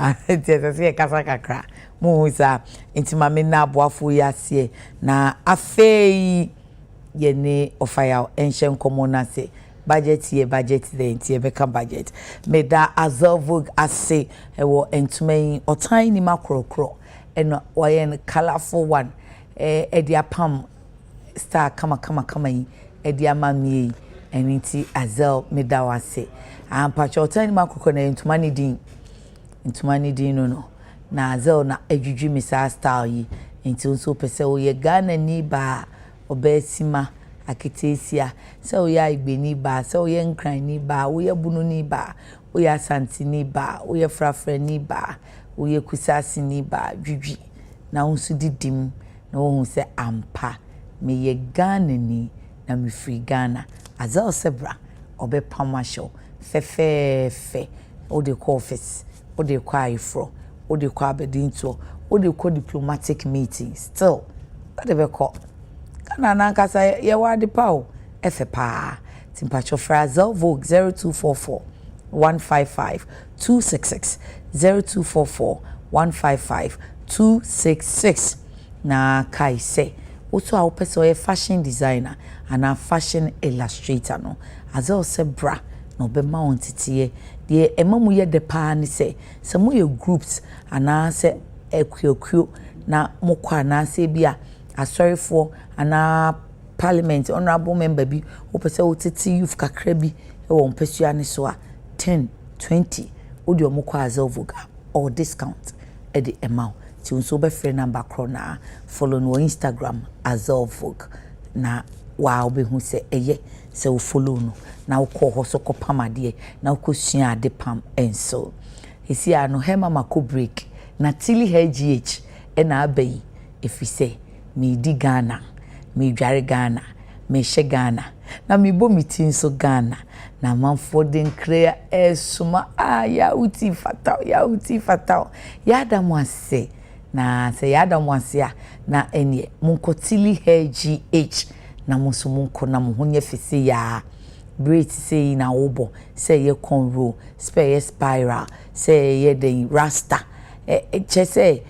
pa tie kasa kakra mo sa intima me na aboafo yase na afei ye ne ofaya enhye komo na se budget then tie beka budget me da azovog ase ewo entuma otan ni makrokro eno oyen colorful one ediapam star kama yi ediamamie eniti azel me da wase ampa otan ni makrokro na entuma ni din no na azel na adwudwi me sa style yi enti nso pese wo ye Ghana ni ba obesima akitesia so ya igbeni ba so ye nkran ni ba wo ye bunu ni ba wo ye asante ni ba wo ye frafra ni ba wo ye kusasi ni ba dwudwi na unsu didim na wo se ampa me ye Ghana ni na me free Ghana azel sebra obepama show fe o de ko office o de kwa ifro o de kwa bedinto o de ko diplomatic meetings still o de be ko kana na kasa ye wade pawo efe pa timpacho frazel vogue 0244 155 266 0244 155 266 na kai say oto a opeso ye fashion designer and a fashion illustrator no azel sebra no be ma ontitiye de emamu ye de pa ni se mu ye groups ana se ekuokuo na mokwa na se bia asorifo ana parliament honorable member bi opese otiti youth kakra bi e wo mpesua ne so a 10 20 odi omokwa azelvoga or discount e de amount ti unso be free number krona follow no Instagram azelvog na wa obehu se eye se wo follow no na wo ko ho so ko pamade na wo ko sua ade pam enso esi ano hema mako break na tili hgh e na abai efise me di Ghana me dware Ghana me she Ghana na me bo meeting so Ghana na manfo den krea esuma ya uti fatal ya da mo ase na se ya da mo ase a na enie munkotili hgh na muso munko na mo honye fise ya braid say na obo say ye cornrow spare spiral say ye den rasta chese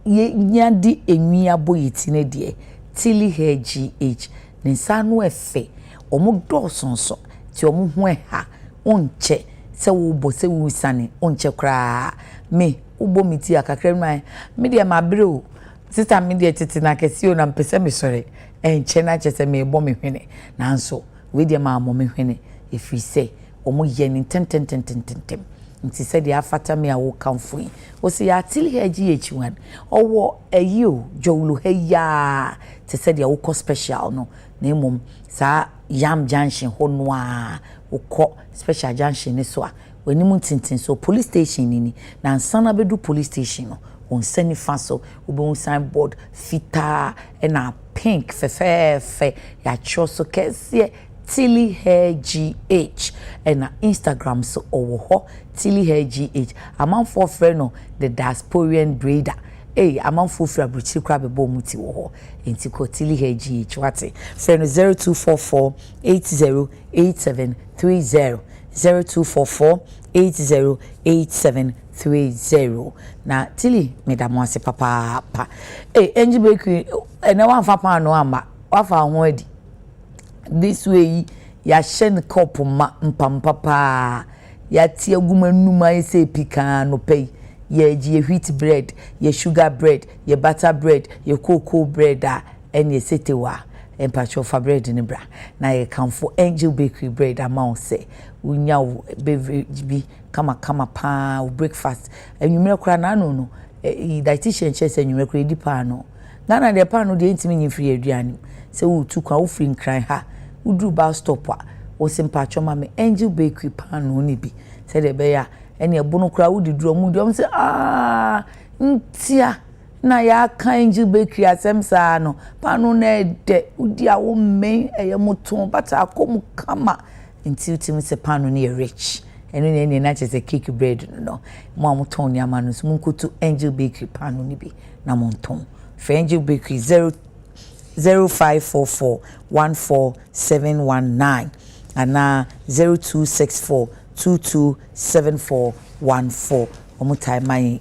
ye nyadi enwia boyiti ne de tili hgh ne sanu efe omo dosonso ti omo ho ha onche se wo bo se wo sane onche kra me ubo miti akakra mai me de ma bre o sister me de tete na kesi o na mpese me sore enche na chese me bo me hwene nanso we de ma mo me hwene efi se omo ye ni ten nti se de afata me a wo kamfo yi wo se ya tili hgh1 owo ayo jowlu heya te se de wo ko special no na emom sa yam junction ho no a wo ko special junction ne so a wani mu tintin so police station ni na nsana bedu police station no on sani faso obo signboard fita na pink fe ya choso kese tili hgh and Instagram so owo tili hgh amanfo friend no the diasporian braider amanfo fra bruchi kra be bo muti wo enti ko tili hgh wate friend 0244 808730 0244 808730 na tili medamo ase papa enji bakery ene wan fa pan no amba wafa ho adi this way ya shen cup ma mpampapa ya ti aguma numa ese pika no pay ye ji wheat bread ye sugar bread ye butter bread ye cocoa bread and ye setewa empacho fa bread ni bra na ye kamfo angel bakery bread amount say unya beverage bi kama pa breakfast enwumere kura na no dietitian chese enwumere kura di pa no na de pa no de ntimi nyifri aduane se wo tu kwa wo free nkran ha udru ba stop a wo sempacho ma me angel bakery pa no ni bi se de be ya ene ebono kura wo diduro mu de se ntia na ya kan angel bakery asem sa no pa no na de udi a wo men eye moton bata akom kama nti utim se pa no ni rich eno ne na chese cake bread no mo amoton ni ama no so munkotu angel bakery pa no ni bi na monton Angel Bakery 0544 14719 and 0264 227414 omo time my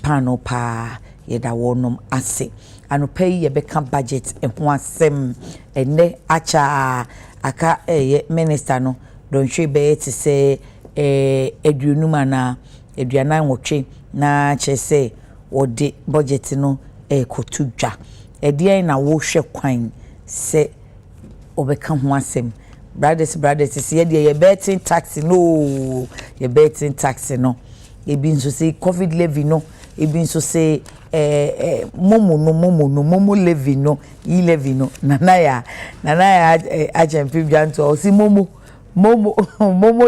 pano pa yeda wonom ase anopa yi ye beka budget ho asem ene acha aka minister no don hwe be te say eduonum ana eduanan wotwe na chese wode budget no kotudwa edie na wo hwe kwan se obeka ho asem brothers say ye betting tax no ye betting tax no e bi nso say covid levy no e bi nso say momo levy no e levy no nana ya ajempi bianto o si momo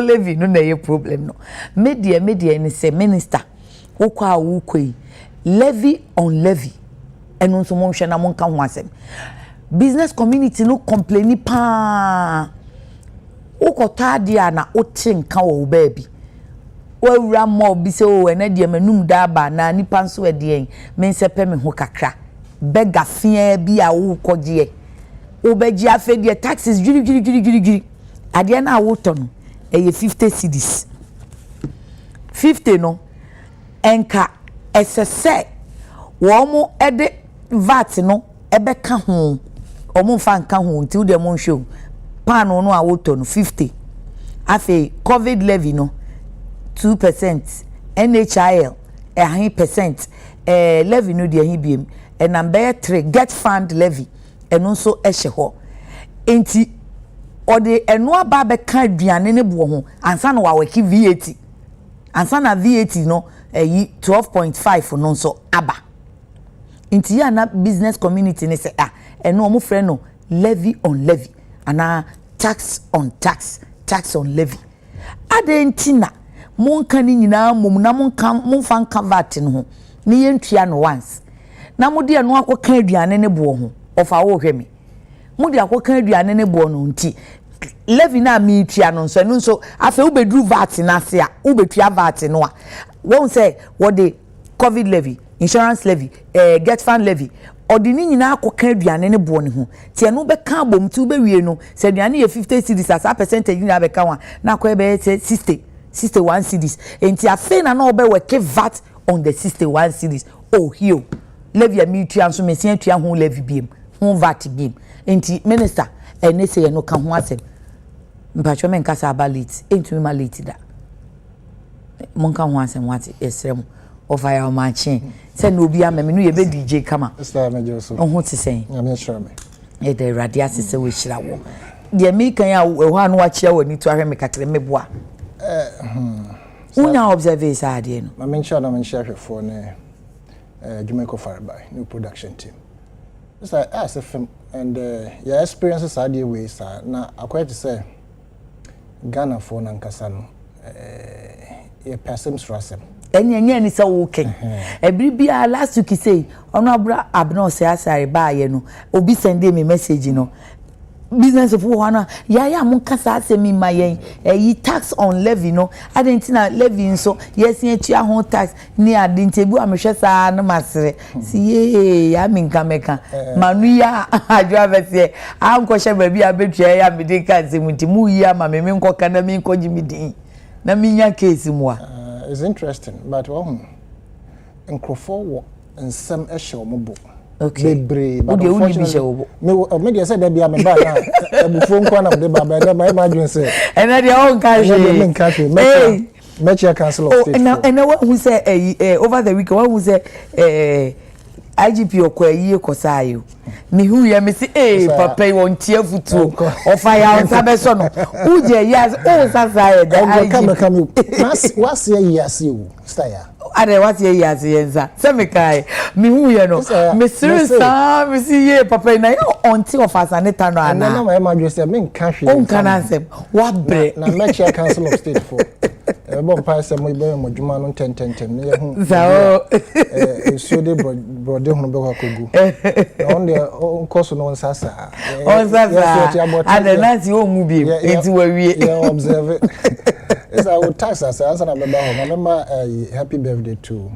levy no na ye problem no media ni say minister wokwa wokoi levy on levy eno nso mo hwe na mo nka ho asem business community no complain pa ukota dia na ote nka wo baabi wawura mo bi se o ene de manum da ba na nipa nso ede me nsepe me ho kakra bega fia bi a wo koje obeji afedie taxes giri ade na awoto no eye 50 cedis 50 no enka esese wo mo ede vat no ebeka ho omo fa nka ho nti wo de mo nhwe pan no awoto no 50 afi covid levy no 2% NHIL 100% levy no de ahibiem number 3 get fund levy eno so ehye ho enti ode eno aba be ka aduane ne bo ho ansa na waweki VAT ansa na VAT no 12.5 no so aba enti ya na business community ne say eno omo frɛ no levy on levy ana tax on levy adentina monka ni nyina mum na monfa nka vat no ho ne yentua no once na mode eno akoka aduane ne bo ho ofa wo hwemi mode akoka aduane ne bo no nti levy na mi tua no nso afa ubedru vat na se a ubetua vat no a won say what the covid levy insurance levy get fund levy odini nyina akoka aduane ne bo ne ho tie no be ka bom ti ubewie no se aduane ye 50 cedis as a percentage ni abeka wa na ko be 61 cedis enti afa na obe work vat on the 61 cedis oh here levy mi tua so mesia tua ho levy biem ho vat biem enti minister ene se ye no ka ho asem mpacho men kasa aba late enti ma late da mon ka ho asem wati esrem ofa ya ma chi se na obi ameme no ye be DJ kama Mr. Mejoso ho ti sen ya me sure me e de radia se we hira wo de me kan ya wo anu wa chia wani to ahwe me kakre me boa unya observe is ade no ma me sure na me share for ne Jumeko Farabai new production team it's like as a film and your experiences are the ways na akwa to say Ghana for nankasa no e person strasem enye ni se wo ken ebri bia last week say ono abra abno se asare ba ye no obi send me message no business of wana ya mon kasa asemi mayen yi tax on levy no adentina levy so yes ye tua ho tax ni adentebu amhwe saa na masere si ye ya minkameka manu ya adwa bese anko hye ba bia betua ya medika nsemuti mu yi ama me nko kana me nko jimidi na minya case mu a is interesting but nkrofo nsem ehye omobo okay but unfortunately me dey say there be am ba na ebufo nko na de baba na my imagine say and na dey on cash me cancel of state and who say over the weekend who say IGP okwayi kosayo me hu ya me say papa won tie futu ofa ya nsabe so no uje yes o sasa da come what's years you stay ade what years yenza se me kai me hu ya no me sirisa me see ye papa na yo onti of asaneta no ana na my imagine say me nka hwe on kana sem wa bre na me cancel of state for bon pa say mo ibe mo djuma no 10 me hu sao so de brode hu be kogu on the course no sasa ade na ti o mu bi enti wa wie observe it is our tax as answer na member ho mama happy birthday to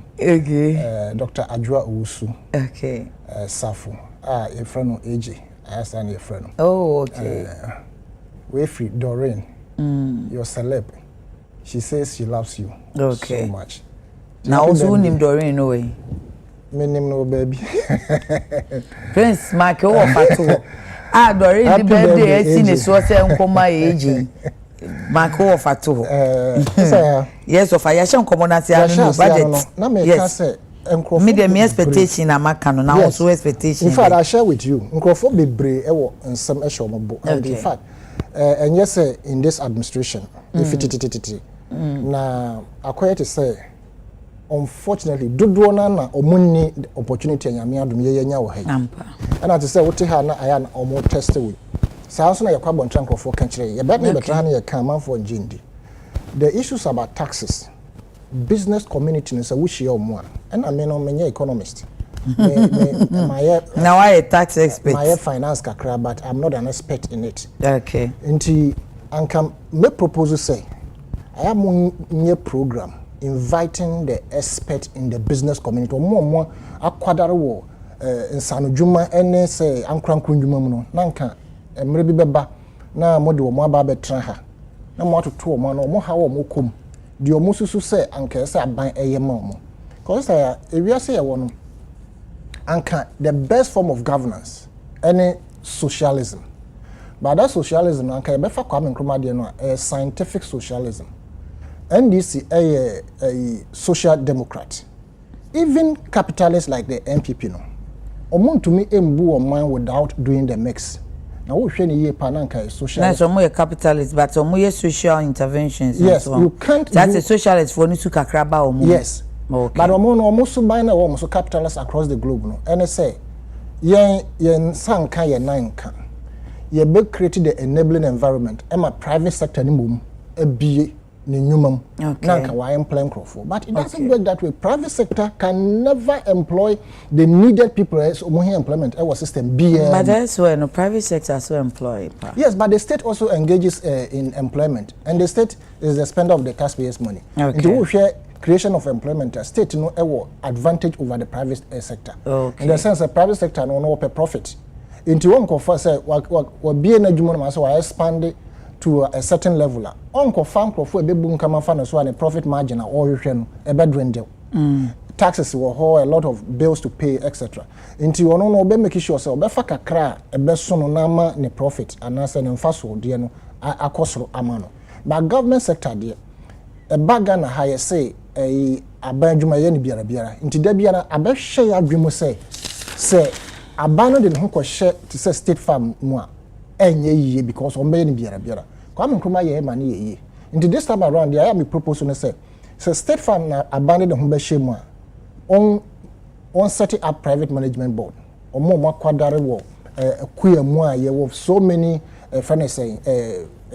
Dr. Adwa Owusu okay Safo your friend no AJ asa na your friend oh okay we free Doreen your celeb she says she loves you so much. Now also nim Doreen no way. Me nim no baby. Prince Mark o fato. Ah Doreen the birthday e ti so say nkoma age. Mark o fato. Yes of ya shan komo na say no budget. Na me ka say me the expectation na maka no na also expectation. In fact I share with you. Nkrofo bebre e wo nsem e show mo and in fact and yes in this administration if it na akoye to say unfortunately dodo na omunni opportunity anyame adom ye nya wo ha ampa ana to say wote ha na aya na omo test we saa so na yakwa bontran krofo kan kire ye bet me betra na ye kan manfo njindi the issues about taxes business community no say wo hia omo a ana me no menye economist now I a tax expert my finance kakra but I'm not an expert in it. Okay Nti anka me propose say I am new program inviting the expert in the business community more akwadare wo insano djuma ene say ankrankru djuma mu no nanka emre bi beba na mo de mo aba betra ha na mo atoto mo na mo ha wo mo kom de mo susu say anka say aban eye ma mo cause say ewia say ye wo no anka the best form of governance any socialism but that socialism anka be fa Kwame Nkrumah de no scientific socialism NDC a social democrat even capitalists like the MPP no omuntu mi embu oman without doing the mix na wo hwe ne ye pa na nka social na so mo capitalist but mo ye social interventions yes you can't that's a socialist for ni su kakra ba omo yes okay. But omo so ban na omo so capitalists across the globe no and say yen sanka ye nanka ye be create the enabling environment e ma private sector ni mum ebie ni nyumam nanka wa employ crofo but it doesn't work that way. Private sector can never employ the needed people as omo employment our system be but that's why no private sector so employ yes but the state also engages in employment and the state is the spender of the taxpayers money and share creation of employment state no ewo advantage over the private sector in the sense the private sector no pay profit into one confer say wa be na dwuma no so wa expand to a certain level onko fan crofo e bebu nkama fa no so and profit margin a all hwe no e be dwindle taxes were a lot of bills to pay etc into ono no be make sure say obefa kakra e be so no na ma ne profit anase ne mfaso de no akosoro amano but government sector de e baga na high say abadwuma ye ne biara nti da biara abehwe ya adwemu say abano de ho kohye to say state farm mu a enye yiye because on be ne biara Kwame Nkrumah ye ma ne yiye nti this time around I am propose no say state farm na abano de ho be hye mu a on set up private management board omo akwadare wo kuya mu a ye wo so many friends saying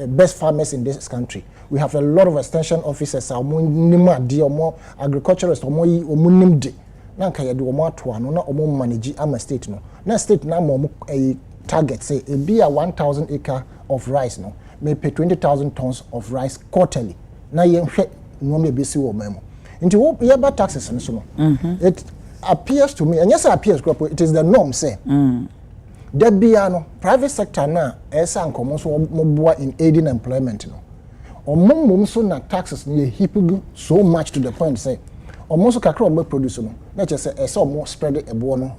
best farmers in this country. We have a lot of extension officers omo nima de omo agriculturists omo nimde na nka ye de omo atoa no na omo manage ama state no na state na omo target say e be a 1,000 acre of rice no may pay 20,000 tons of rice quarterly na ye hwe no me be si wo memo nti wo ye ba taxes no so no it appears to me and yes appears it is the norm say there be no private sector na esa nkomo so mo boa in aiding employment no omomom so na taxes ne hipigu so much to the point say almost kakra ombe produce no na che say esa omo spread ebo no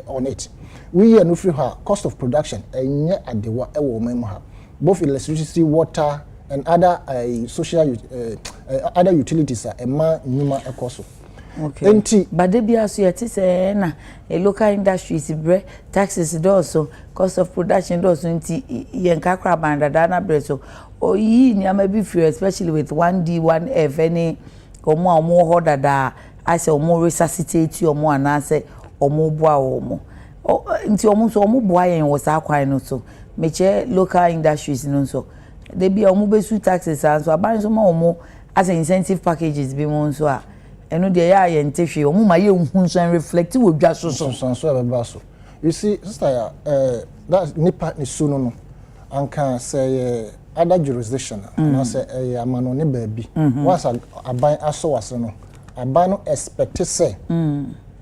on it we here no free her cost of production enye adewa e wo mem ha both electricity water and other social other utilities are ema nyuma ekoso okay but they be aso yet say na a local industries bre taxes also cost of production also nti yen kakra banda na bre so o yi ni ama be free especially with 1D 1F any omo ho dada I say omo resuscitate omo anase omo boa omo nti omo so omo boa yen wo sa kwan no so meche local industries no so they be omo be su taxes and so aban so ma omo as incentive packages be mo so a eno de ya ye ntehwe omo ma ye hu so reflect wo dwa so e be so you see sister that nipa ni su no anka say other jurisdiction na say amano ne baabi once aban aso wase no aban no expect say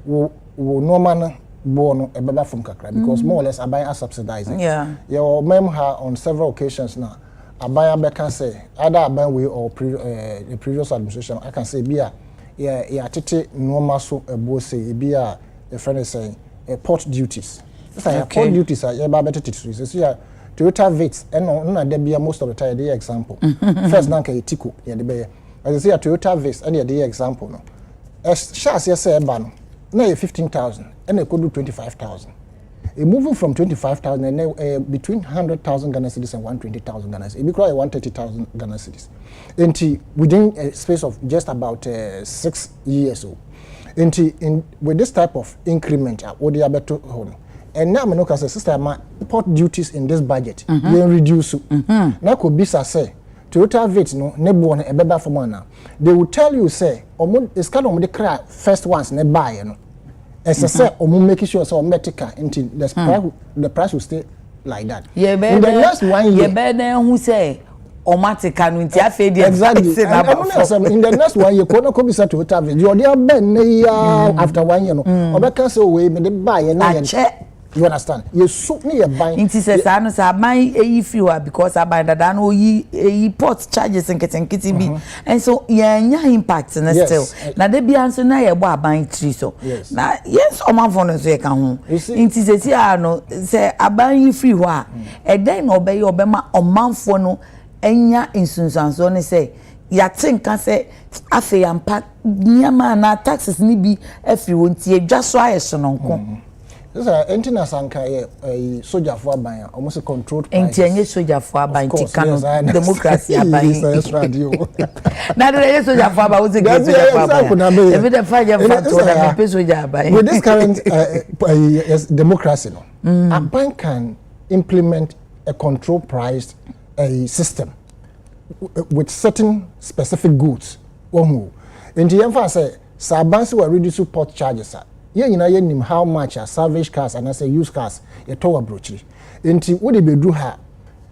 wo normal no bo no e beba from kakra because more or less aban are subsidizing your mem ha on several occasions now abaya beka say either aban way or the previous administration I can say bia yeah tete normal so ebo say bia the friend is saying port duties. Say port duties are ba better titles. So Toyota Vitz and na there be most of the time the example. First nanka etiko yeah the be as you say Toyota Vitz and the example no. As shas yes say ba no na 15,000 and e could do 25,000. Moving from 25,000 and between 100,000 Ghana cedis and 120,000 Ghana cedis. It became 130,000 Ghana cedis. And within a space of just about 6 years or so. With this type of increment, what they are better hold. And now, I say, sister, my port duties in this budget, they reduce. Now, could be say, Toyota Vitz, no, nebuone a beba for now. They will tell you, say, it's kind of the cry first ones, ne buy, you know. As I say, making sure so metrica until the price will stay like that. Yeah, in the next 1 year, better who say omatica no ntia fe dey exactly. In the next 1 year, kono ko bisa to have you dey ben after 1 year no. Obeka say we me dey buy na you understand? You soup me a buy. Inti say sa no sa buy free because aban dada no yi port charges and kitty be. And so nya impact na still. Na dey be answer na ye bo aban 3 so. Na yes o man phone so ye kan ho. Inti say si no say aban free ho a e den no be ye obema o man phone no enya insunsanso ne say ya tinka say afi yampa nyama na taxes ni bi afri wonti edwa so ayeso no nko. This entina sanka ye soldier for aban almost controlled price. Entie soldier for aban tikano democracy aban. Yes, radio. Na dey soldier for aban we say soldier for aban. If the fire for na pay soldier aban. With this current democracy no, aban can implement a control priced system with certain specific goods. And the emphasis say Sabansi will reduce port charges. Yeah, you know how much salvage cars and I say used cars a tower brochery. And what they do her,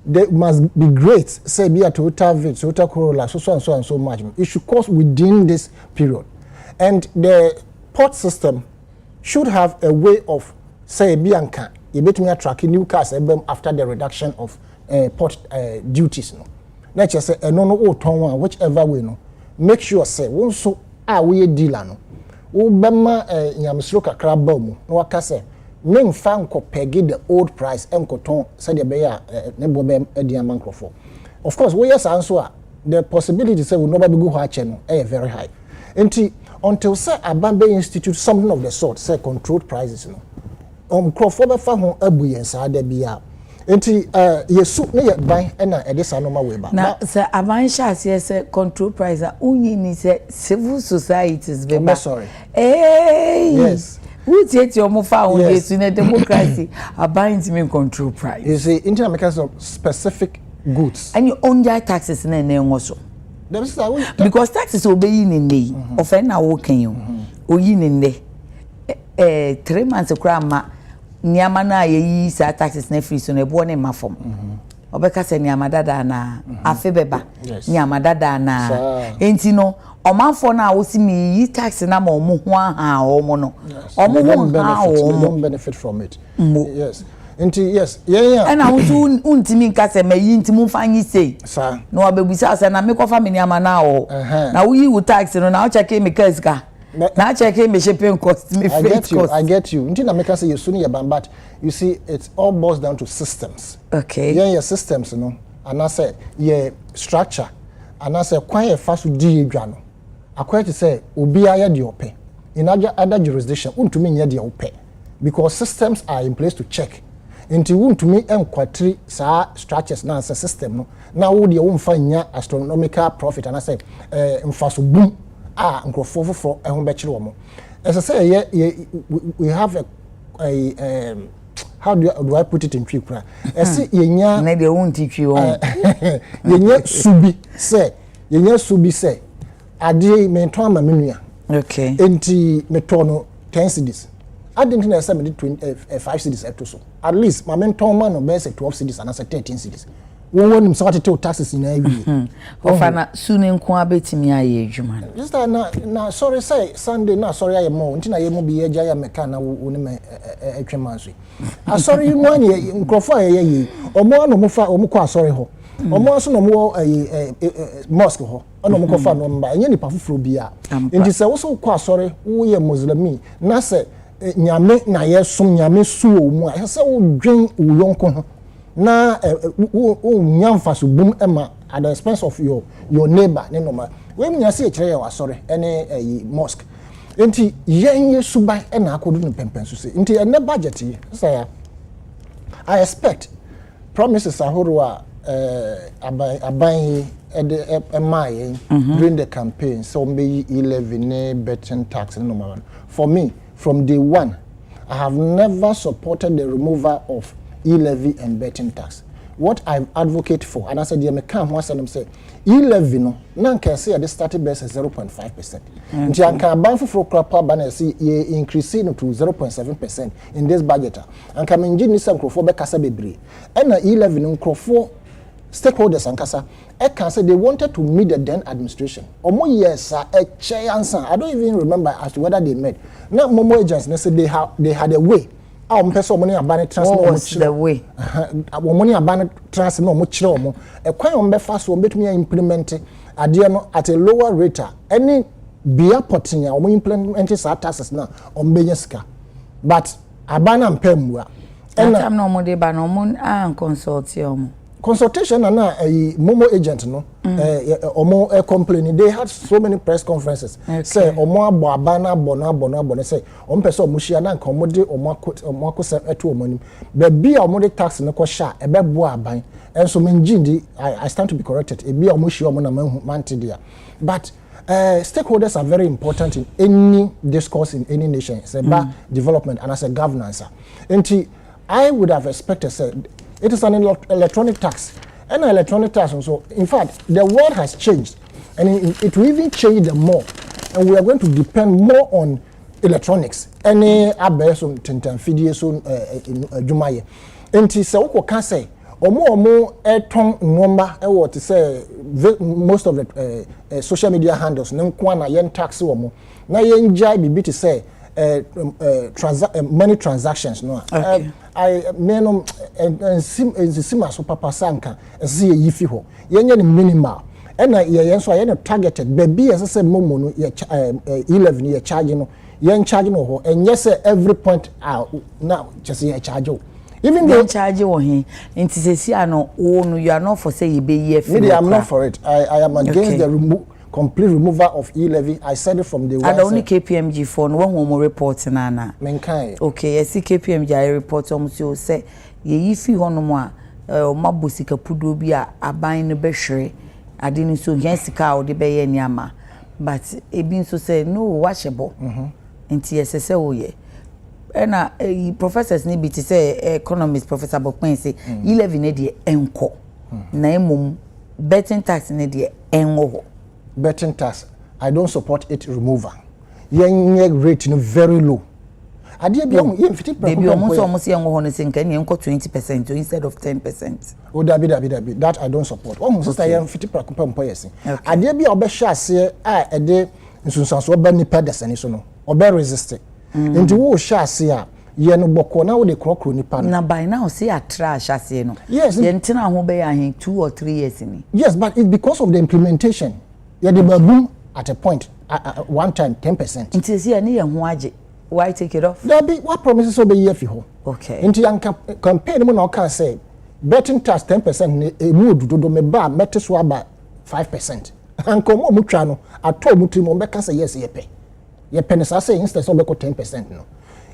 they must be great. Say be a Toyota Vitz, Toyota Corolla, so and so much. It should cost within this period. And the port system should have a way of say Bianca, you bet me tracking new cars after the reduction of port duties. No. Let's just say no whichever way no. Make sure say one so we a dealer no. Ubema nyamsro kakra ba mu no waka say men fa nko pegi the old price enko ton said be ya ne bo be edian mancrofo. Of course we yes answer the possibility say we nobody go ho ache no very high. Until say Abambe institute something of the sort say controlled prices no. Crofo be fa ho abu yen sa da bia. Yesu ne ye ban na edisa no ma we ba. Na say aban sha say control price unyi ni say civil societies be ba. Sorry. Yes. Who take your mo fa on Yesu na democracy aban intime control price. You see internal mechanism of specific goods. And you own your taxes na enwo so. Because taxes obey ni nei. Ofen na wo kan yo. Oyi ni ne. 3 months kra ma niama na yeyi sa taxes na free so na ebo ne mafom obeka se niama dada na afe beba niama dada na enti no omanfo na wosi mi yi tax na ma omo ho aha omo no omo ho aha omo benefit from it. Yes. Yes, yeah. And I want to untimi nka se mayi ntimu fanyi sei sir no abebisa se na mekofa me niama na o na wo yi wo tax no na wo check me case ka na check me shipping cost me freight cost. I get you. Until I say you soon but you see it all boils down to systems. Okay. Yeah, your systems, you know. And I say yeah structure. And I say quite a fast di edwano. Akwa to say obi aya de ope. In other jurisdiction, untumi nya de ope. Because systems are in place to check. Until untumi enkwatri sa structures na say system no. Na wo de wo mfa nya astronomical profit and I say mfaso boom. Nkrofo for ehun be kire wo mo. As I say we have a how do I put it in tree kra? Ese yenya na de won ti twi wo. Yenya subi say ade me to ama menua. Okay. Enti me to no 10 cedis. Ade nti na say me 5 cedis eto so. At least my menton man no be say 12 cedis and I say 13 cedis. Won wonim so what to taxes in every. Ofana sune nko abetimi aye adwuma. Just na sorry say Sunday na sorry aye mo nti na ye mo bi eja ya meka na woni me atwemanso. A sorry mo anye nkrofo aye ye omo no mo fa omo kwa sorry ho. omo so no mo mosque ho ono mo ko fa no mba enye nipa fufuro bia nti se wo so kwa asore wo ye muslimi na se nyame na ye som nyame suo mu a se wo dwen wo yonko ho na wo nyamfa so bum ema at the expense of your neighbor ne normal we nya se kire ye asore ene mosque nti yenye subai na akodu no pempen so se nti ene budget yi say I expect promises ahoro a aban during the campaign so be 11 betting tax no normal for me from day one I have never supported the removal of e-levy and betting tax. What I advocate for, and I said, "Dear come once and say, e-levy no, nan can say at the starting base is 0.5%. Nti anka ban for crop ban see increasing to 0.7% in this budget. Anka menji ni some crop be kasa bebre. And na e-levy no crop stakeholders and kasa. I can say they wanted to meet the then administration. Omo yes, a chance. I don't even remember as to whether they met. Now Momo agents they said they had a way. Our person money abandoned transfer. What was the way? Our money abandoned transfer no much more. A quite on be fast will be implement at a lower rate. Any beer potting ya we implement taxes now on Benyaska. But abandon pemwa. And I'm no more by no moon and consortium. Consultation and a Momo agent no omo complaining they had so many press conferences say omo abana say on person mushia na nkomode omo akose eto omo be bia omo de tax no ko sha e be bo aban enso menjindi I stand to be corrected e bia omo hia omo na mante dia but stakeholders are very important in any discourse in any nation it's about development and as a governance and I would have expected said it is an electronic tax. And an electronic tax also. In fact, the world has changed. And it will even change more. And we are going to depend more on electronics. Any abeso tentan fidieso jumaye. And so can say omo eton number what to say most of the social media handles no kwana yen tax omo. Na yen jai bibi to say money transactions no. Okay. I mean sim so papa sanka see yifi ho yenye ni minimal and yen so yen targeted baby as say momo no 11 ye charge no yen charge no ho and yes every point out now just ye charge even though charge wo he nti sesi ano wo no you are not for say ye be ye me I'm not for it I am against the complete removal of e-levy. I said it from the and only KPMG for no one report na menkai okay yes KPMG I report so say ye yifi hono mo a mabosika pudo bi a aban no behwere ade ni so hia sika o de be ye ni ama but ebi so say no washable nti yesese wo ye na professors ni bi ti say economist professor Bokpen say e-levy ne de enko na emom betting tax ne de enwo betting tax, I don't support it removal. Yen rate very low. Ade bia yen fiti baby almost yen wo hono sen kan yen ko 20% instead of 10%. Oh dabi that I don't support. Oh sister yen fiti prakompo yesin. Ade bia obehwe ase a ede nsunsanso oba nipa desani so no. Obe resist. Nti wo hwe ase a yen boko na wo de krokro nipa no. Na by now say a trash ase no. Yes. Yen tina ho be ya 2 or 3 years ni. Yes, but it's because of the implementation. Yeah, the boom at a point, one time 10%. Until see any and why take it off? There be what promises obey ye fiho. Okay. Into young campaign, no can say betting tax 10%. A mood do me bar metal swab 5%. And come on, Mutrano. I told Mutrimo Becca say yes, ye pay. Ye pennies I say instead of 10% no.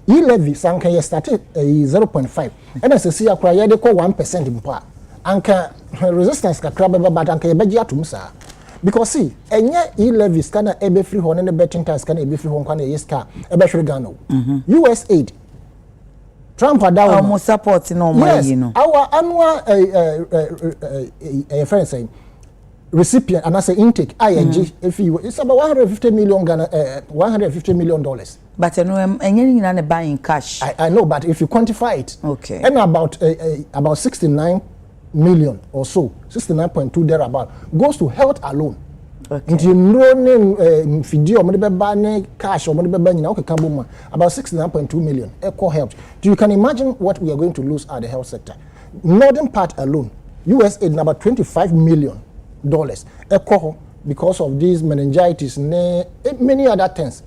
E-levy sanka ye started 0.5. And as I see a cry, they call 1% in part. Anka resistance ka crab but anka ye beji atum sa. Because see, enye e-levies kana ebe free hon and the betting tax kana ebe free hon kana yeska ebe shuri gano. US aid. Trump had that almost supporting no money, you know. Our annual friend saying recipient and I say intake ING if you it's about 150 million Ghana $150 million. But enye na buy in cash. I know, but if you quantify it, okay. And about 69 million or so, 69.2 thereabout, goes to health alone. Okay. Into no video, cash or about 69.2 million eco help. So you can imagine what we are going to lose at the health sector. Northern part alone, US aid number $25 million because of these meningitis many other things.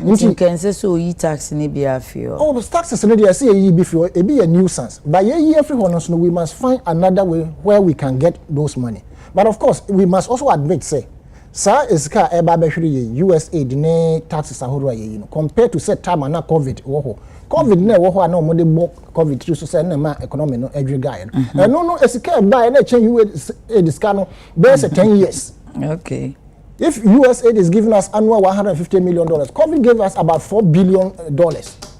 You can say so you tax ni be afio. Oh, taxes ni dey say you before it be a nuisance. But every one so we must find another way where we can get those money. But of course, we must also admit say sir is ka eba behwere US aid ne taxes ahoro ye compared to say time na COVID wo COVID na wo ho na mo de COVID through so say na ma economy no edwe guy no esika buy na change US aid scan no be say 10 years. Okay. If USAID is giving us annual $150 million, COVID gave us about $4 billion.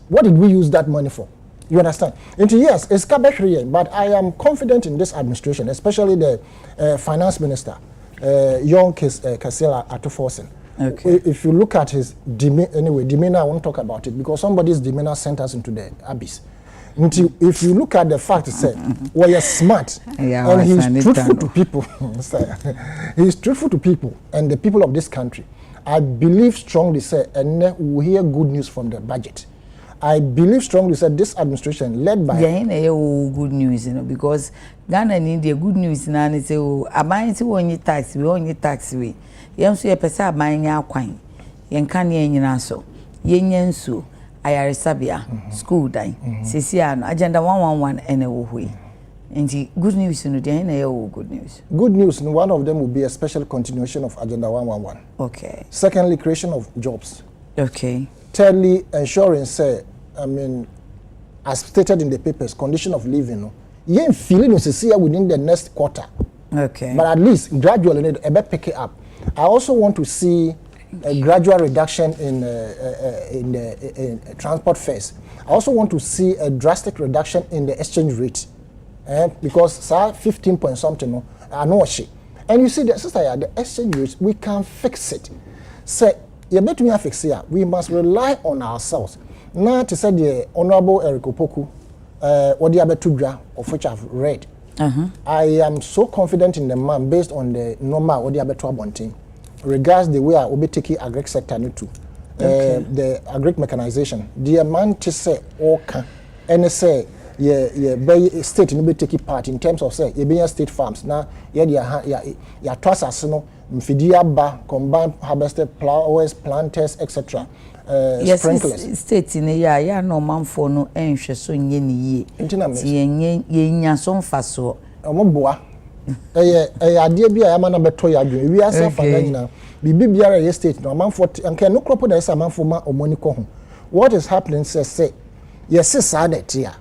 What did we use that money for? You understand? Into yes, it's kabeshriye, but I am confident in this administration, especially the finance minister, Young Kasela Atuforsen. Okay. If you look at his demeanor, I won't talk about it because somebody's demeanor sent us into the abyss. If you look at the fact, say, well, you're smart and he's truthful to people. He's truthful to people and the people of this country. I believe strongly, say, and we hear good news from the budget. I believe strongly, say, this administration led by. Yeah, good news, because Ghana need the good news now. And say, oh, abaying to only tax, we only tax we. Yem so ye pesa abaying our coin. Yen can yen so. Yen so. Ayarisabia school die sisiano agenda 111 ene wo hui nti good news no dey na ye good news. Good news, one of them will be a special continuation of agenda 111. Okay. Secondly, creation of jobs. Okay. Thirdly, ensuring say as stated in the papers, condition of living no yen feeling no see within the next quarter. Okay. But at least gradually a bit pick it up. I also want to see a gradual reduction in transport fares. I also want to see a drastic reduction in the exchange rate, because 15 point something no, I know she. And you see, the exchange rate we can fix it. So you better me fix it. We must rely on ourselves. Now to say the Honorable Eric Opoku, what the other two of which I've read. I am so confident in the man based on the normal what the other two abonting. Regards the way I will be taking agric sector to the agric mechanization. The man to say okay, and say state no be taking part in terms of say be state farms now ya toss no mfidia ba combined harvested flowers planters etc. Yes, sprinklers state in ya no man for no enhwe so nye ni yie ye nya so mfa so omoboa ade bia ya mana beto ya adwen wi asa fa nyina bibi biara ye state no man for anka no crop da esa man for ma omoni ko ho. What is happening say yes sa that ya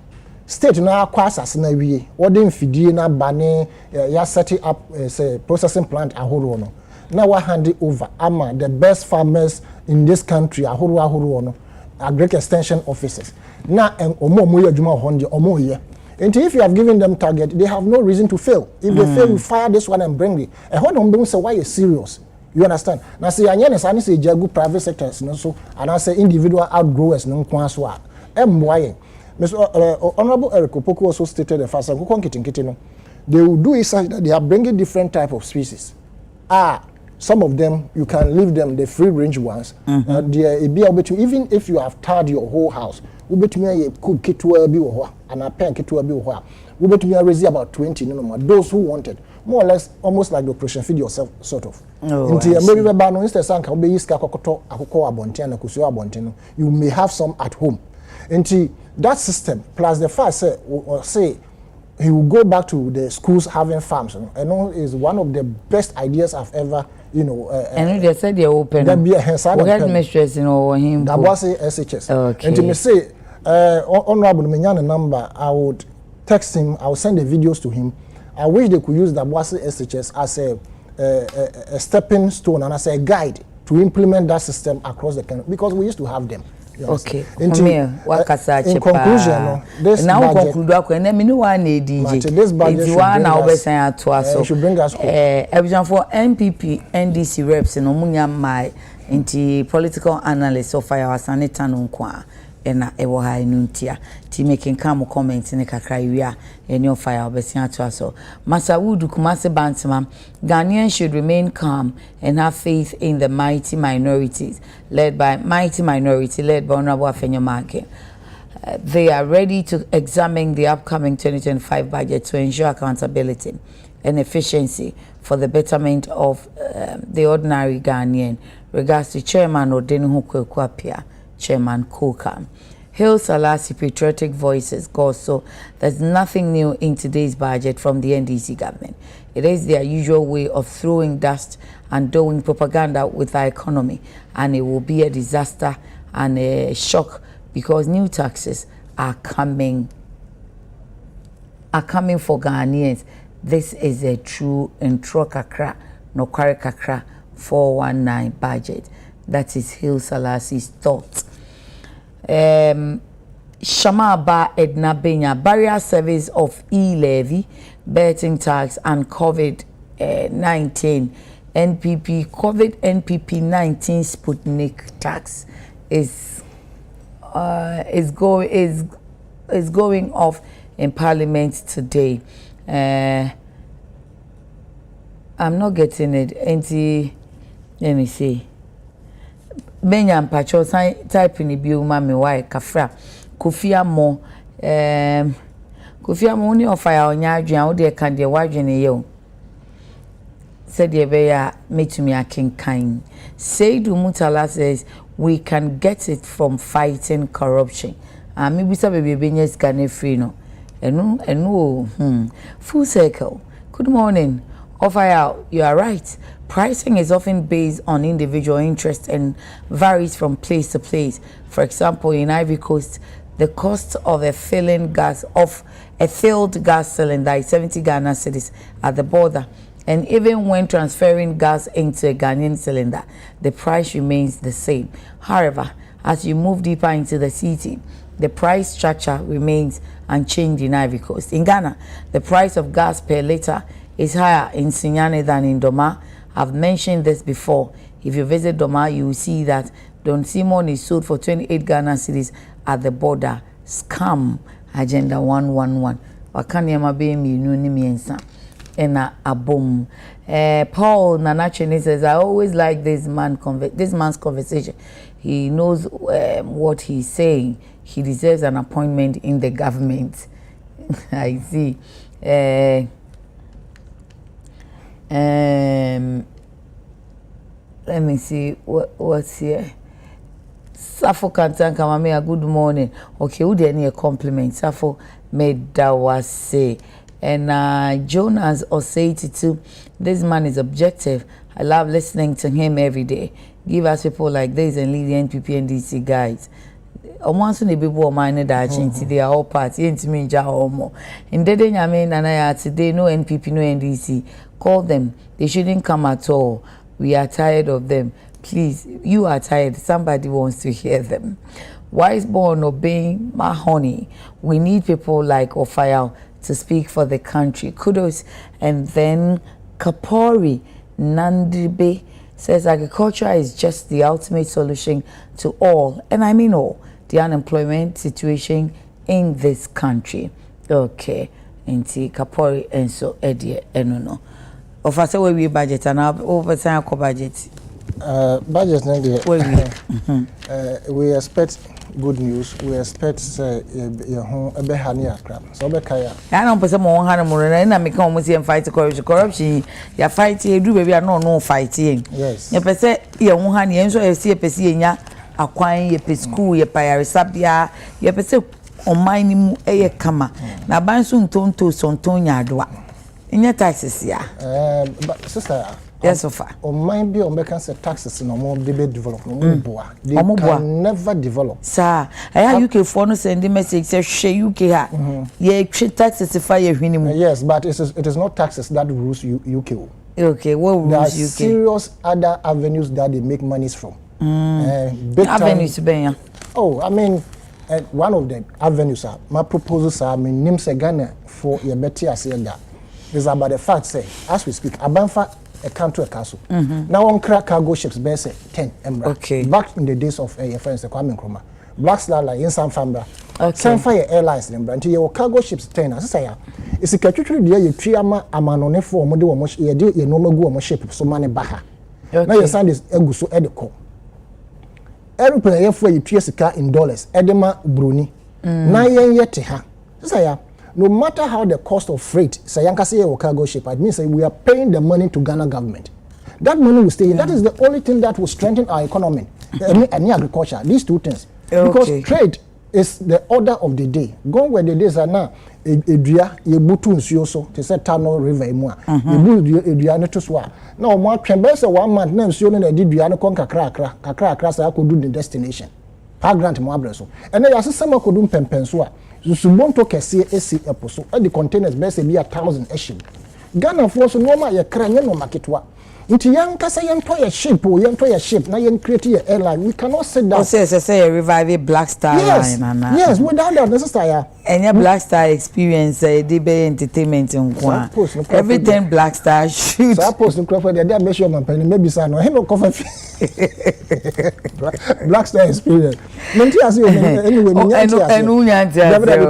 state no akwa asase na wie wode mfidie na bane ya set up say processing plant ahoro no na wa hand over ama the best farmers in this country ahoro no agric extension officers na omo ye adwuma ho nde omo ye. And if you have given them target, they have no reason to fail. If they fail, you fire this one and bring it. And when they say why you're serious, you understand? Now say I say jagu private sectors, so and I say individual outgrowers no kwanswa. Mboye. Mr. Honorable Eric Opoku also stated the first no. They will do is that they are bringing different type of species. Some of them you can leave them the free range ones. Even if you have tarred your whole house, ubetumi cook kitwa bi wo ho ana pen kitwa bi wo ho ubetumi raise about 20 no more. Those who wanted more or less almost like the operation feed yourself sort of. Inti maybe be ba no instead sanka obe yiska kokoto akoko abonten na kusuo abonten no, you may have some at home. Inti that system plus the fact say he will go back to the schools having farms. I know is one of the best ideas I've ever, and they said they're open. That be a headmistress, him. That was a SHS. Okay. And to me say, Honorable Menyana number, I would text him. I will send the videos to him. I wish they could use that was SHS as a stepping stone and as a guide to implement that system across the country because we used to have them. Okay. In conclusion, this now budget, conclude and then this budget should bring us hope. Everyone for MPP, NDC reps in Omunya Mai, into political analysts of our Sanita Nunkwa. Ena ewo ha enuntia ti making come comment ne kakra wia eni of fire obesia to aso Masa Wudu Kumase Bantam Ghanaians should remain calm and have faith in the mighty minority led by Honorable Afenyo Marke. They are ready to examine the upcoming 2025 budget to ensure accountability and efficiency for the betterment of the ordinary Ghanaian. Regards to Chairman Odenu Kwapia, Chairman Koka. Hail Selassie, patriotic voices, God. So there's nothing new in today's budget from the NDC government. It is their usual way of throwing dust and doing propaganda with our economy, and it will be a disaster and a shock because new taxes are coming for Ghanaians. This is a true intro kakra, no kakra 419 budget. That is Hail Selassie's thought. Shamaba Edna Benya, barrier service of e-levy, betting tax, and COVID-19 NPP NPP-19 Sputnik tax is going off in Parliament today. I'm not getting it. Let me see. Benya mpacho type in bi uma me why kafra kofia mo ni ofaya onya adwan wo de kan de wadwene ye o said de be ya metumi akenkan. Seidu Mutala says we can get it from fighting corruption. Maybe some baby benya scan free no enu full circle. Good morning. Ofaya, you are right. Pricing is often based on individual interest and varies from place to place. For example, in Ivory Coast, the cost of a filled gas cylinder is 70 Ghana cedis at the border. And even when transferring gas into a Ghanaian cylinder, the price remains the same. However, as you move deeper into the city, the price structure remains unchanged in Ivory Coast. In Ghana, the price of gas per liter is higher in Sinyane than in Doma. I've mentioned this before. If you visit Doma, you will see that Don Simon is sold for 28 Ghana cedis at the border. Scam Agenda 111. Wakanyama be mi nuni miensa. Ena abom. Paul Nanachene says, I always like this man's conversation. He knows what he's saying. He deserves an appointment in the government. I see. Let me see what's here. Safo Kantanka Mamea, good morning. Okay, would any compliment? Safo made say. And Jonas Osei, this man is objective. I love listening to him every day. Give us people like this and lead the NPP and DC guys. Once in the people mine that they are all party into me jahomo. In the day Nana today no NPP no NDC. Call them. They shouldn't come at all. We are tired of them. Please, you are tired. Somebody wants to hear them. Wise born obeying Mahoney. We need people like Ofayao to speak for the country. Kudos. And then Kapori Nandibe says agriculture is just the ultimate solution to all, and I mean all, the unemployment situation in this country. Okay. Inti Kapori and so Adekye Nsroma. Of us we budget and over time budget. Budget we expect good news. We expect your home a behania crap. So bekaya. I don't put some more honeymoon and make almost fight corruption. You fight you do baby are no fighting. Yes. You per se your own honey and so you see a pesinya acquiring your school, your sabia, you per se on mine a kama. Na bansun tonto sontonya doa. In your taxes, yeah. But sister, yes, so far. On mine be on because taxes no more debate development. They can never develop. Sir, I have UK phone sending message say she UK ha. Yeah, taxes if I minimum. Yes, but it is not taxes that rules UK. Okay, what rules UK? There are serious other avenues that they make monies from. Big avenues, Benya. Oh, I mean, one of the avenues are my proposals are name Ghana for your better as that. Is about the fact say as we speak Abanfa a country a castle. Now on crack cargo ships base 10 Embra. Okay. Back in the days of your friends the Kwame Nkrumah. Black Star like in San Fambra. Okay. San Fire Airlines Embra until your cargo ships 10 as say it's a catchry there you triama amanone for mo de wo mo ye de ye no magu wo ship so mane baha. Now your sand is egu so edeko. Aeroplane for you tria sika in dollars edema bruni. na yen yet ha say no matter how the cost of freight say yanka say your cargo ship it means we are paying the money to Ghana government. That money will stay. That is the only thing that will strengthen our economy and agriculture. These two things. Because trade is the order of the day. Go where the days are now. Edua ye butu nsuo so te say Tano River mu a ye bu edua ne to so a na o mo atwembe say 1 month na nsuo no na di dua no kon kakra say akodu the destination pa grant mo abre so ene ya sesema akodu mpempen so a susubonto kese esi epo so e the containers be say be 1,000 eshim Ghana for so no ma ye kra nye no marketwa nti yanka say yento ye ship na yen create your airline we cannot sit down. Say revive Black Star line yes without that necessary any Black Star experience dey be entertainment nko everything Black Star shoot so post no crop there make sure man penny maybe say no him no coffee Black Star experience menti as you anyway me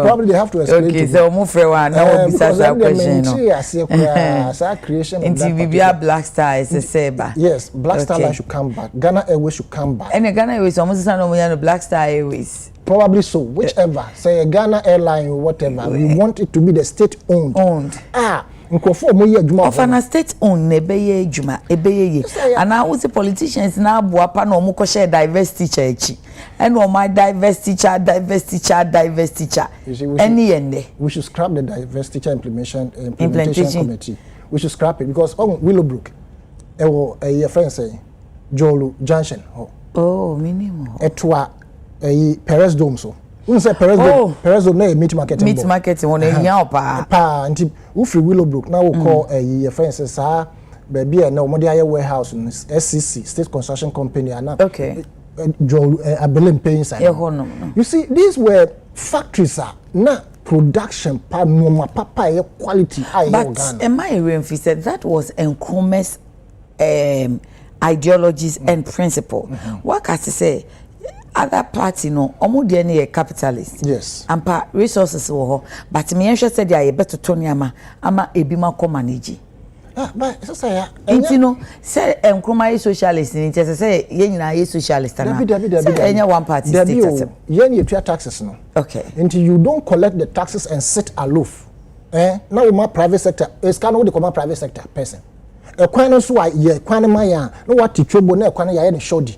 probably they have to explain okay so mo frɛ wa na we bisa that question no sa creation of that Black Star yes, Black Star Line should come back. Ghana Airways should come back. And Ghana Airways, almost no Black Star Airways. Probably so. Whichever, say a Ghana airline or whatever, we want it to be the state owned. Nkofo mo ye adwuma of an state owned ebeye adwuma ebeye and now the politicians na boapa na omo ko share diversity church and o my diversity teacher any ende we should scrap the diversity implementation committee. We should scrap it because Willowbrook a friend say Jolu Junction oh minimum etwa Perez Dome so we say Perez Dome na meat market won ehia pa nti we free Willowbrook now we call a friend say sa baby na omode aye warehouse SCC State Construction Company ana okay Jolu Abelem paying side you see these were factories na production pa no papa quality but am I referring said that was Nkrumah's ideologies and principle what can I say other party no omo de na capitalist yes and pa resources wo ho but me ehwe said ya beto tony ama ebi ma ko manage but so say you know say Nkrumah socialist ni say ye nyina ye socialist na enya one party state ye ni etua taxes no okay until you don't collect the taxes and sit aloof now my private sector is kind of the private sector person e kwan no so ye kwan ma ya no what titwobo na e kwan ya ye shodi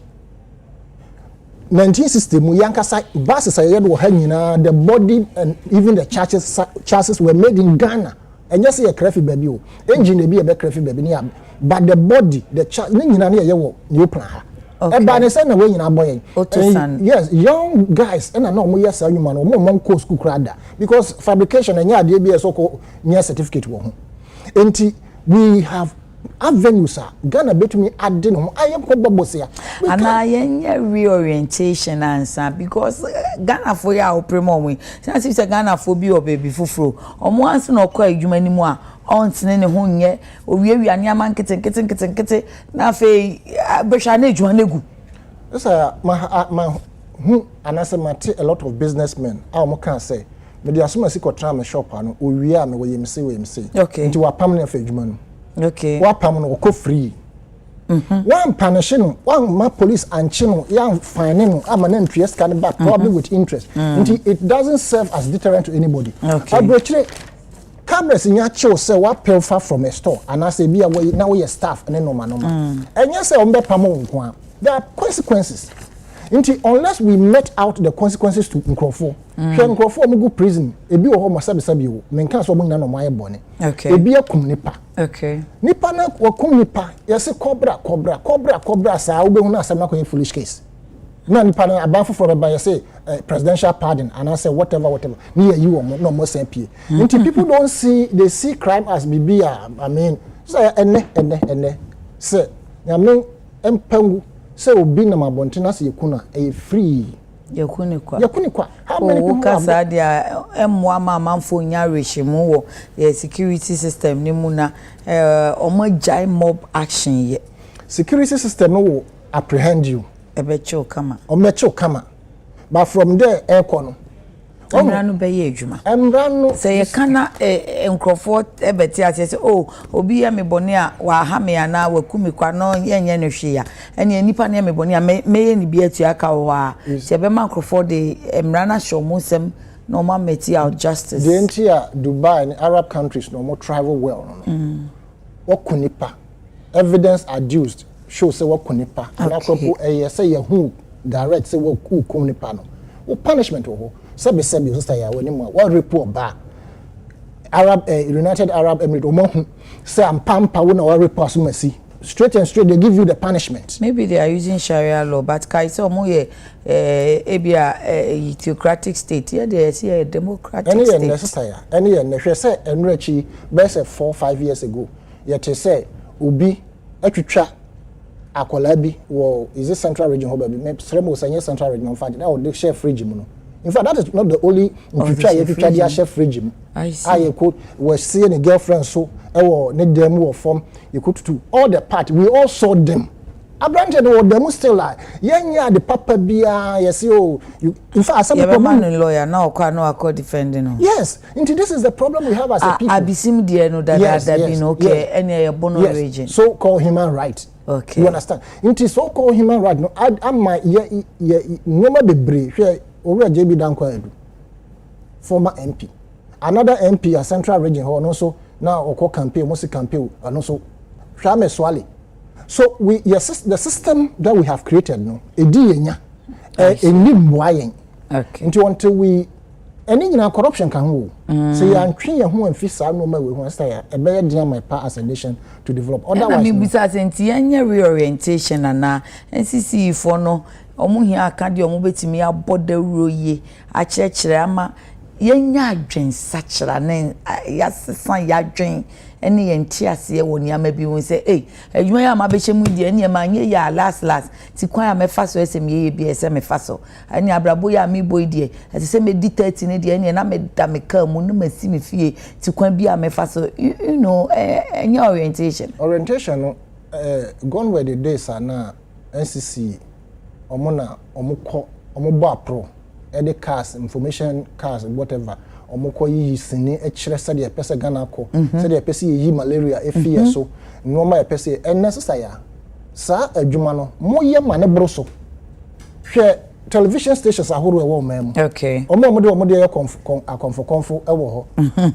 1960 mu yankasa buses aye do ha nyina the body and even the chassis were made in Ghana and yes ye craft baby o engine e be craft baby ni but the body the ni nyina na ye wo new plan ha e ba ne say na we nyina boy yes young guys and na mo yes anuma no mo ko school krada because fabrication anya ade bi so ko nya certificate wo ho enti we have avenues Ghana betumi ade no ayem ko bobosia and ayen reorientation answer because Ghana for ya opremo we since say Ghana for bi obaby fufuro omo anse no kwa adwuma ni mu a ontene ne ho nye owiawi aniama nkete na fe behwa na adwuma negu so ma anase mate a lot of businessmen mo can say me dey asoma si kotra me shop ano owia me we yemse okay nti wa pam na fa adwuma no okay wa pam no ko free one punish no one ma police anchi no ya fine no ama na ntwe scan back probably with interest nti it doesn't serve as deterrent to anybody okay cameras nya chill say wa pay far from a store and I say bia we now we staff and no man enya say on be pam nko a there are consequences nti unless we met out the consequences to Nkrofo Nkrofo mo go prison ebi wo ho mo sabi wo menka so mo nyina no mo aye bone ebi akum nipa nipa na wakum nipa yesi cobra sa wo be hu na asem na ko foolish case na nipa na aban foforo ba yesi presidential pardon and I say whatever me you wo no mo san pie nti people don't see they see crime as bibia I mean say ene say ya men empangu say obi na mabontina se yakuna e free yakuni kwa how many people kasa dia emwa mamamfo nya rehyimu wo the security system ni mu na omagai mob action ye security system no will apprehend you ebecho kama but from there ekono Emranu beye adwuma emranu say kana Nkrofo ebeti ase say oh obi ya mebone a wa ha me ana wakumi kwa no yenye no hwe ya ene nipa na mebone a meye ni bi atu aka wo a se be ma Nkrofo de emrana show musem normal material justice. The entire Dubai and Arab countries no more travel well. What kunipa evidence adduced shows say what kunipa. And say who direct say what kunipa no. What punishment oh. Sabi sister ya when what report back. Arab United Arab Emirates say I'm pampa when our report mercy. Straight and straight they give you the punishment. Maybe they are using Sharia law, but Kaiso moye a theocratic state. Here they see a democratic state. Any necessary. Any say Emirates best 4-5 years ago. Yet they say ubi etwitwa akwalabi wo is this central region ho baby. Maybe Sremo say central region in fact that would share regime no. In fact, that is not the only try chef regime. I see. I could was seeing a girlfriend so need them or form you could do all the part. We all saw them. I branded or them still like yeah the papa bia yes you in fact some problem lawyer now can no defending. Yes, into this is the problem we have as a people. Abisim dear no that been okay any bono region. So called human right. Okay. You understand? Into so called human right no I my no be brave. Owura JB Dankwa Edu, former MP. Another MP a central region who also now oko campaign, mostly campaign, and also Shame Swali. So the system that we have created, no, okay. Until we any corruption can hold. So you are train your home and fix no more we want stay a better deal my part as a nation to develop. Otherwise, I mean, besides reorientation and NCC for no. Omu hia akade omu betimi abodawuro ye akyerɛkyerɛ ama yenya adwen sachira ne yasesa yadwen ene yenti ase wɔ niama bi won sɛ adwuma ya ma behye mu die ene ma nye ya last ti kwan ya mefa so esem ye bi ese mefa so ene abrabo ya me boy die ese se me di 30 ne die ene na me da me ka mu no masi me fie ti kwan bi ya mefa so you know any orientation no gone were the days na NCC omona omukọ omugbo apro ede cars information cars whatever omukọ yi sini ekire se de pese Ghana ko se de pese yi malaria efie so no ma pese necessary sa adwuma no moye mane broso hwe television stations ahoro ewo mem okay omo de ye konfo ewo ho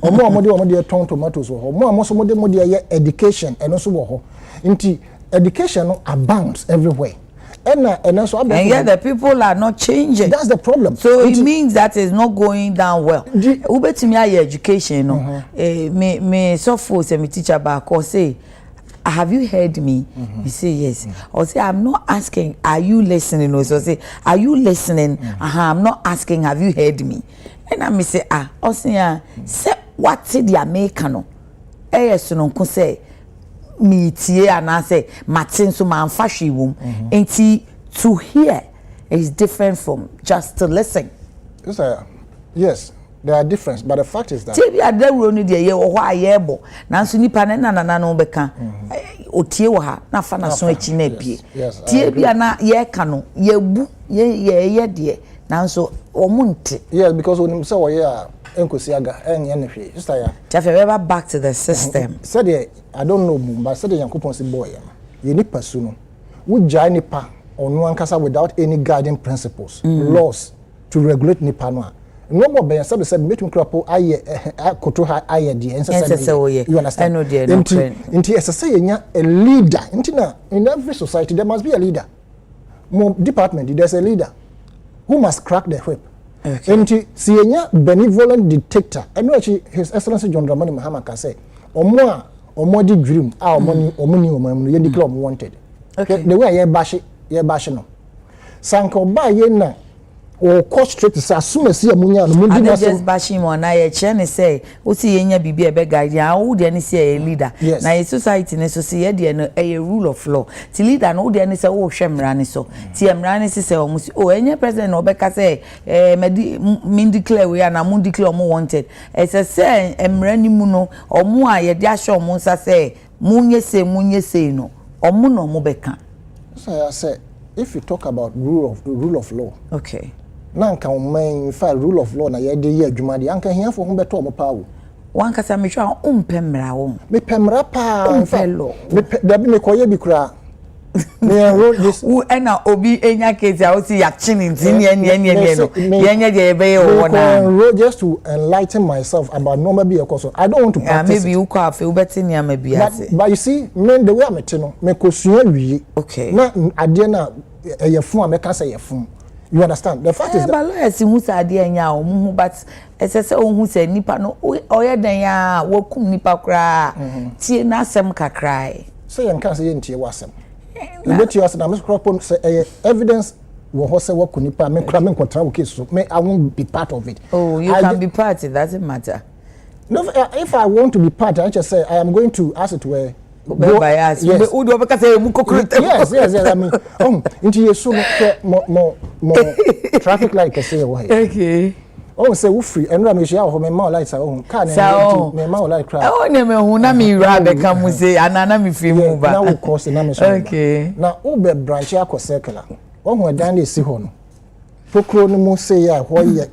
omo de ton tomatoes wo ho omo so mo de ye education eno so wo ho nti education no abounds everywhere. And yet the people are not changing. That's the problem. So it means that it's not going down well. Ubetimi education, no. Me so for me teacher back or say, have you heard me? You say yes. Or say I'm not asking, are you listening? Or so say, are you listening? I'm not asking, have you heard me? And I say or say what say the Americano? Yes, no, say. Me tie and I say Martin so man fashi wom enti to hear is different from just to listen. Yes, there are difference, but the fact is that tie bia da wuro ni de ye wo ho ayebo nanso nipa na no beka otie wo ha na fa na so achi na pie tie bia na ye ka no ye bu ye de nanso omunte. Yes, because when say wo ye enkosiaga enye ne hwe sister ya ever back to the system. Said I don't know but said yankopon si boy ye ni pasu no wo jai nipa onu ankasa without any guiding principles laws to regulate nipa no no more be said metum krapo aye koto ha aye de ense you understand nti esese yenya a leader nti na in every society there must be a leader. More department there's a leader who must crack the whip. Okay. And si yenya benevolent dictator eno achi His Excellency John Dramani Mahama ka say omo di dream omuni ye declare wanted. Okay. The way ye bash no sanka oba ye na o cost straight say assume say amunya no mundi na just bashing on na ye che ne say o si yenya bibi e be guide ya wo de ne say leader na ye society ne so say ye de no a rule of law ti leader no de ne say wo hwe mra ne so ti mra ne say o musi o enye president no be ka say me declare we na mu declare mo wanted e say mra ni mu no omo a ye de ahwe omo nsa say munye say no omo no mo be ka. So I say if you talk about rule of law, okay, nanka in fact rule of law na ye de ye adwuma de anka hia fo ho beto mo pa wo wan kasa me hwa umpemra wo me pemra pa umpelo me koye bi kura Me enroll this. Who ena obi enya case I see ya chini ntini yen no. Yenye je ebe o na. Enroll just to enlighten myself about normal be because I don't want to practice. Maybe you call afi ubeti ni ama biase. But you see, me the way I'm no, me kosua wi. Okay. Na ade na yefun ameka say yefun. You understand? The fact is that lawyers who say ade enya o mu but esese who say nipa no oye dan ya wakum nipa kra tie na asem kakra. Say you can say you ntie wasem. You bet you as na me crop say evidence wo ho say wakum nipa me kra me kontra wo case so me I won't be part of it. Oh, you can be part, it doesn't matter. No, if I want to be part, I just say I am going to ask it where yes. Yes. I mean, into your soon more traffic light can say away. Okay. Oh, say we free and Ramish out home more lights at home. Can't me more light cry. Oh, never who na me rather come say anana me free move. Now we course the name. Okay. Now Uber branch ya circular. Oh, when Dandy see hon. Procro no more say ya why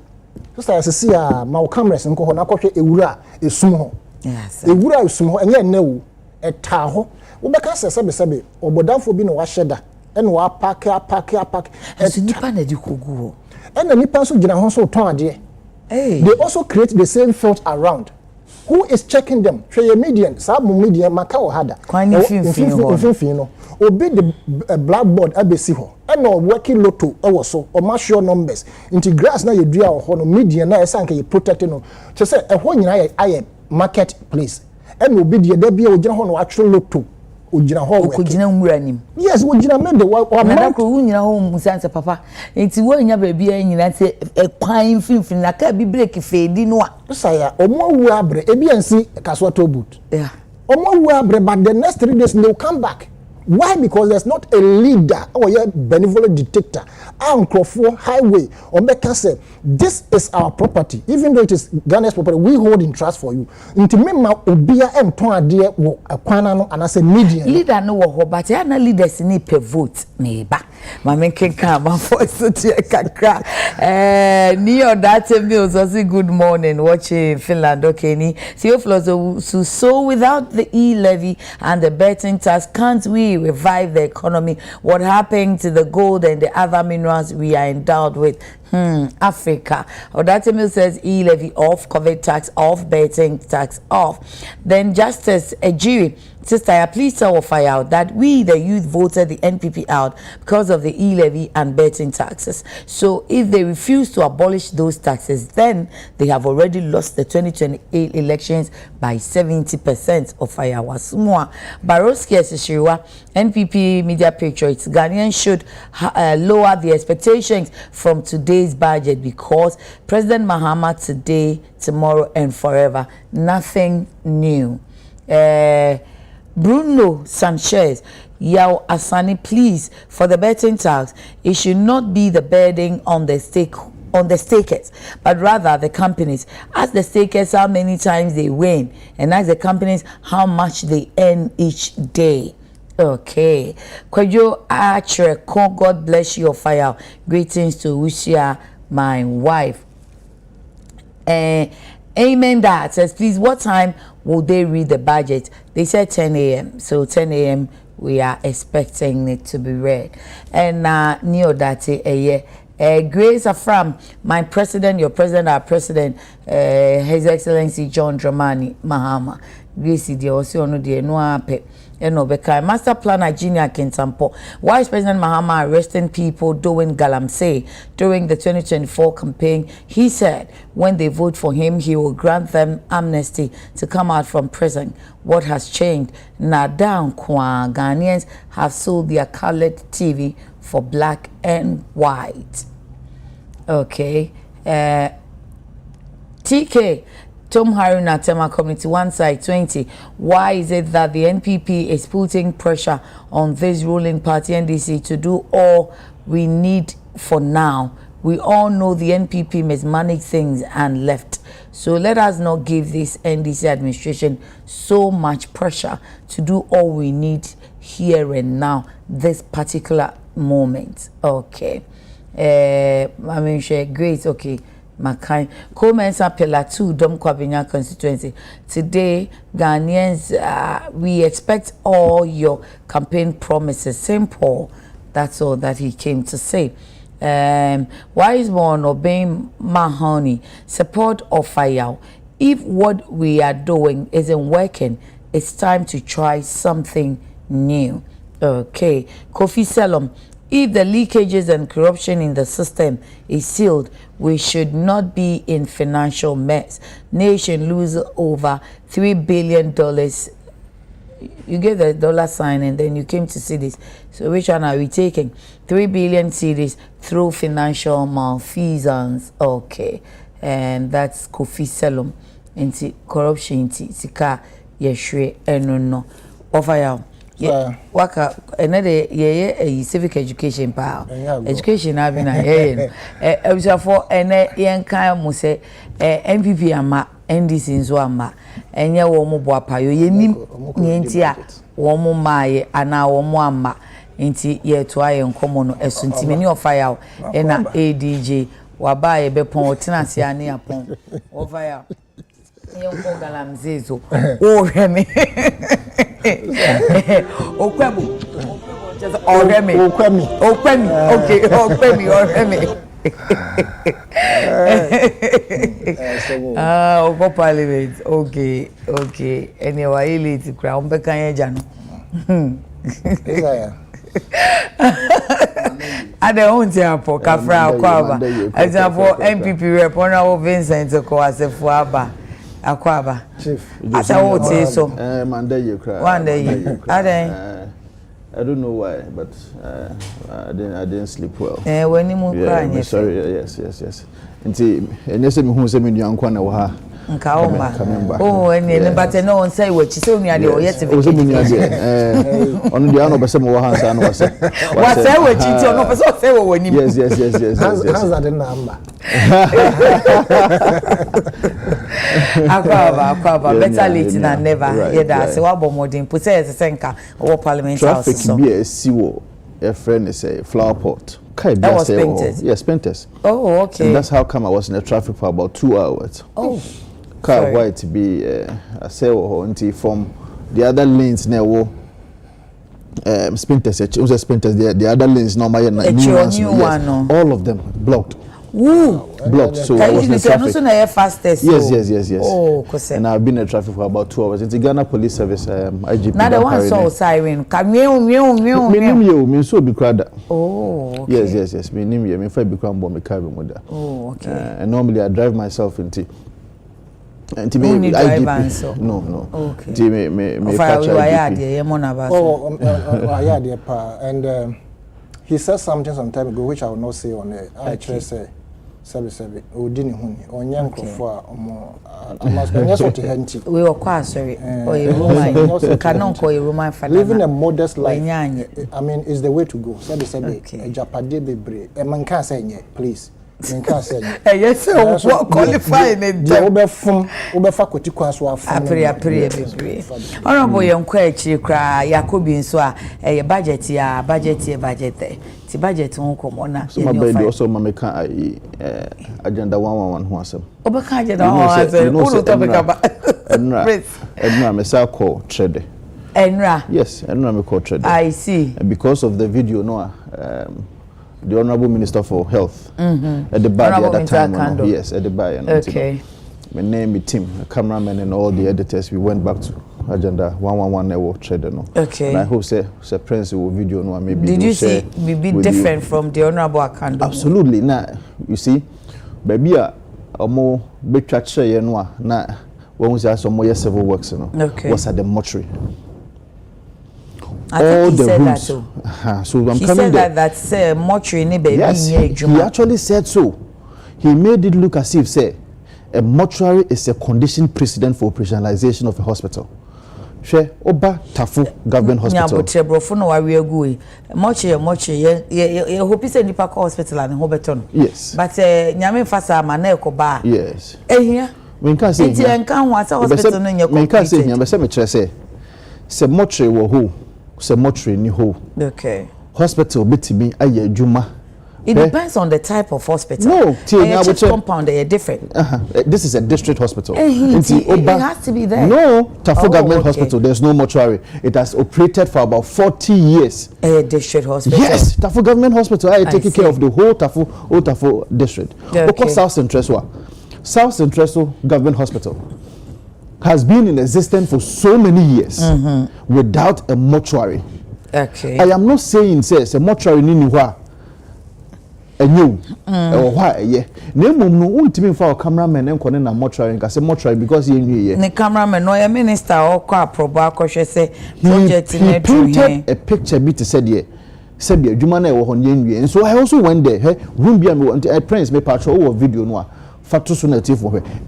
just as I see my cameras and go on a coffee ewura esum. Yes. Ewura esum and yet no. Eta ho wo beka sebe obodafo bi no wa sheda ene wa park and nipa na di kogu ho ene nipa so gina ho so ton ade they also create the same thought around who is checking them hwe median sa mo median maka wo hada kwani finfin no obi the blackboard abesi ho ene working lotto e wo so o ma sure numbers into grass na yedua ho no median na esanka ye protect no to say e ho nyina aye market place and obi de da bia ogina ho no atwe lotto ogina ho we ogina nwura nim yes ogina me de wa na ko wunyina ho musanse papa enti wo nya ba bia nyina se kwan finfin na ka bi break fedi no a saya omo wu abre e bia nsi kaso to boot yeah omo wu abre but the next 3 days they will come back. Why? Because there's not a leader or a benevolent dictator. Our highway or make us say this is our property, even though it is Ghana's property. We hold in trust for you. Into me, ma obia and ton dear wo akwana and I say media. Leader no wo but ya na leaders ni per vote neighbor. Ma menken ka ma voice to kakra. Neo that meals also good morning watching Finland okay ni. See so without the e-levy and the betting tax can't we revive the economy? What happened to the gold and the other minerals we are endowed with? Africa. Odatemil says e-levy off, COVID tax off, betting tax off. Then Justice Ejiri, sister, please tell fire out that we, the youth, voted the NPP out because of the e-levy and betting taxes. So if they refuse to abolish those taxes, then they have already lost the 2028 elections by 70% of fire. Wasumwa Baroski Shiriwa, NPP media patriots, Ghanaians should lower the expectations from today's budget because President Mahama today, tomorrow, and forever. Nothing new. Bruno Sanchez, Yao Asani, please, for the betting tax, it should not be the burden on the stakers, but rather the companies. Ask the stakers how many times they win, and ask the companies how much they earn each day. Okay. Kwajo Achre, God bless you, fire. Greetings to Ushia, my wife. Amen. That says, please, what time will they read the budget? They said 10 a.m. So 10 a.m. we are expecting it to be read. And Neo Dati, Grace Afram, my president, your president, our president, His Excellency John Dramani Mahama. Grace, the also no the no ape. Master Planner Junior Kintampo. Why is President Mahama arresting people doing galamsey during the 2024 campaign? He said when they vote for him, he will grant them amnesty to come out from prison. What has changed? Now Kwa Ghanaians have sold their colored TV for black and white. Okay. TK. Tom Haruna Tema Community, one side 20. Why is it that the NPP is putting pressure on this ruling party NDC to do all we need for now? We all know the NPP mismanaged things and left. So let us not give this NDC administration so much pressure to do all we need here and now, this particular moment. Okay. I mean, great. Okay. Makai Komensa Pillar 2 Dom Kwabenya constituency. Today, Ghanaians, we expect all your campaign promises. Simple. That's all that he came to say. Wiseborn obeying Mahoney support of fire. If what we are doing isn't working, it's time to try something new. Okay, Kofi Salom. If the leakages and corruption in the system is sealed, we should not be in financial mess. Nation lose over $3 billion. You gave the dollar sign and then you came to see this. So which one are we taking? 3 billion cedis through financial malfeasance. Okay, and that's Kofi Salom. Into corruption, into sika yeshwe enono. Offer yeah, waka another yeah civic education pa education have na yeah for ene yen kan mo say MPP ama NDC nso ama enye wo mo boapa yo yenim nti a wo mo maaye ana wo mo ama nti ye to aye nkomo no esunti meni ofaya na ADJ wabaye bepon otenase ane apon ofaya yonko galamzezo o hemi okwemu just oremi okwemi okay okwemi oremi Ogo Parliament okay anyway ile ti kra on be kan eja no ade onti apo kafra akwaba example MPP rep Honorable Vincent ko asefo aba akwaba chief asa wo ti so Monday cry one day I don't know why, but I didn't sleep well. When you move, yeah, sorry. Yes. Until and yes, me who say me nyankwa na wo ha. Nkaoma. Oh, and but no one say what you say me ade o yes. O say me ade. Onu dia no be say me wo ha nsa no say. What say what you tell no person say wo wani. Yes. How's that number? Akwaba better late than never. Yeah, that say what modern put say senka or parliament house. Traffic be a siwo. A friend say flower pot. That was Spinters. Yes, Spinters. Oh, okay. And that's how come I was in the traffic for about 2 hours. Oh. Car white to be a sale until from the other lanes now. Spinters, the other lanes normally new one, all of them blocked. Woo! Blocked. So I was in traffic. Fastest. Yes. Oh, and I've been in traffic for about 2 hours. It's the Ghana Police Service, IGP. Now the one saw siren. Me so be crowded. Oh, okay. Yes. Me name me fight become bomb me carry mother. Oh, okay. And normally I drive myself into. And to me, IGP. No. Okay. To me catch IGP. And he said something some time ago, which I will not say on air. I actually say, Sabi, Udini Huni, or Yankofua, I must be just what he had. We were quite sorry. Or a Roman, cannot call a Roman for living a modest life. I mean, is the way to go. Sabi, a Japade Bebre, a man can't say, please. Yes, what qualifying it. Honorable young Quachi cry, Yakubi so a budget, ti budget won come on. So my baby also mameka agenda 111 who asem. Obeka agenda who topic about. Enra me say call trade. Enra. Yes, Enra me call trade. I see. And because of the video the Honorable Minister for Health at the bar at that time. Yes, at the bar. Okay. My name is Tim, the cameraman and all the editors. We went back to agenda 111 network trader. Okay. And I hope say Prince will video no maybe. Did you see be different from the Honorable Akando? Absolutely. Nah, you see, baby, more big church no na when we say some more civil works okay. Was at the mortuary. I think he said that too. So I'm he coming said there. That mortuary ni baby. Yes, he actually said so. He made it look as if say a mortuary is a condition precedent for operationalization of a hospital. She Oba Tafu Government Hospital. Nyabotre brofo no wa wiegu. Mortuary ye hope say nipa ko hospital and hobeton. Yes. But nyame fasa ma na ekoba. Yes. Ehia. Me can say. Enti enkan wa hospital no nyeko. Me can say nyame say me kire say mortuary wo ho. Se mortuary ni ho. Okay. Hospital bitimi aye adwuma It depends on the type of hospital. No, church compound they are different. This is a district hospital. It has to be there. No, Tafu Government Hospital, there's no mortuary. It has operated for about 40 years. A district hospital? Yes, Tafu Government Hospital. I take care of the whole Tafu district. Okay. South Central Government Hospital has been in existence for so many years without a mortuary. Okay. I am not saying says a mortuary ni hwa enyu or hwa eye. Na mum no untimi fa cameraman enko na mortuary nka say mortuary because ye nwie ye. The cameraman no your minister or kwa probo akohwe say project he painted a picture bi to say there. Said the adwuma na e wo ho ye nwie. And so I also went there. Room bi am prince me patch over video no for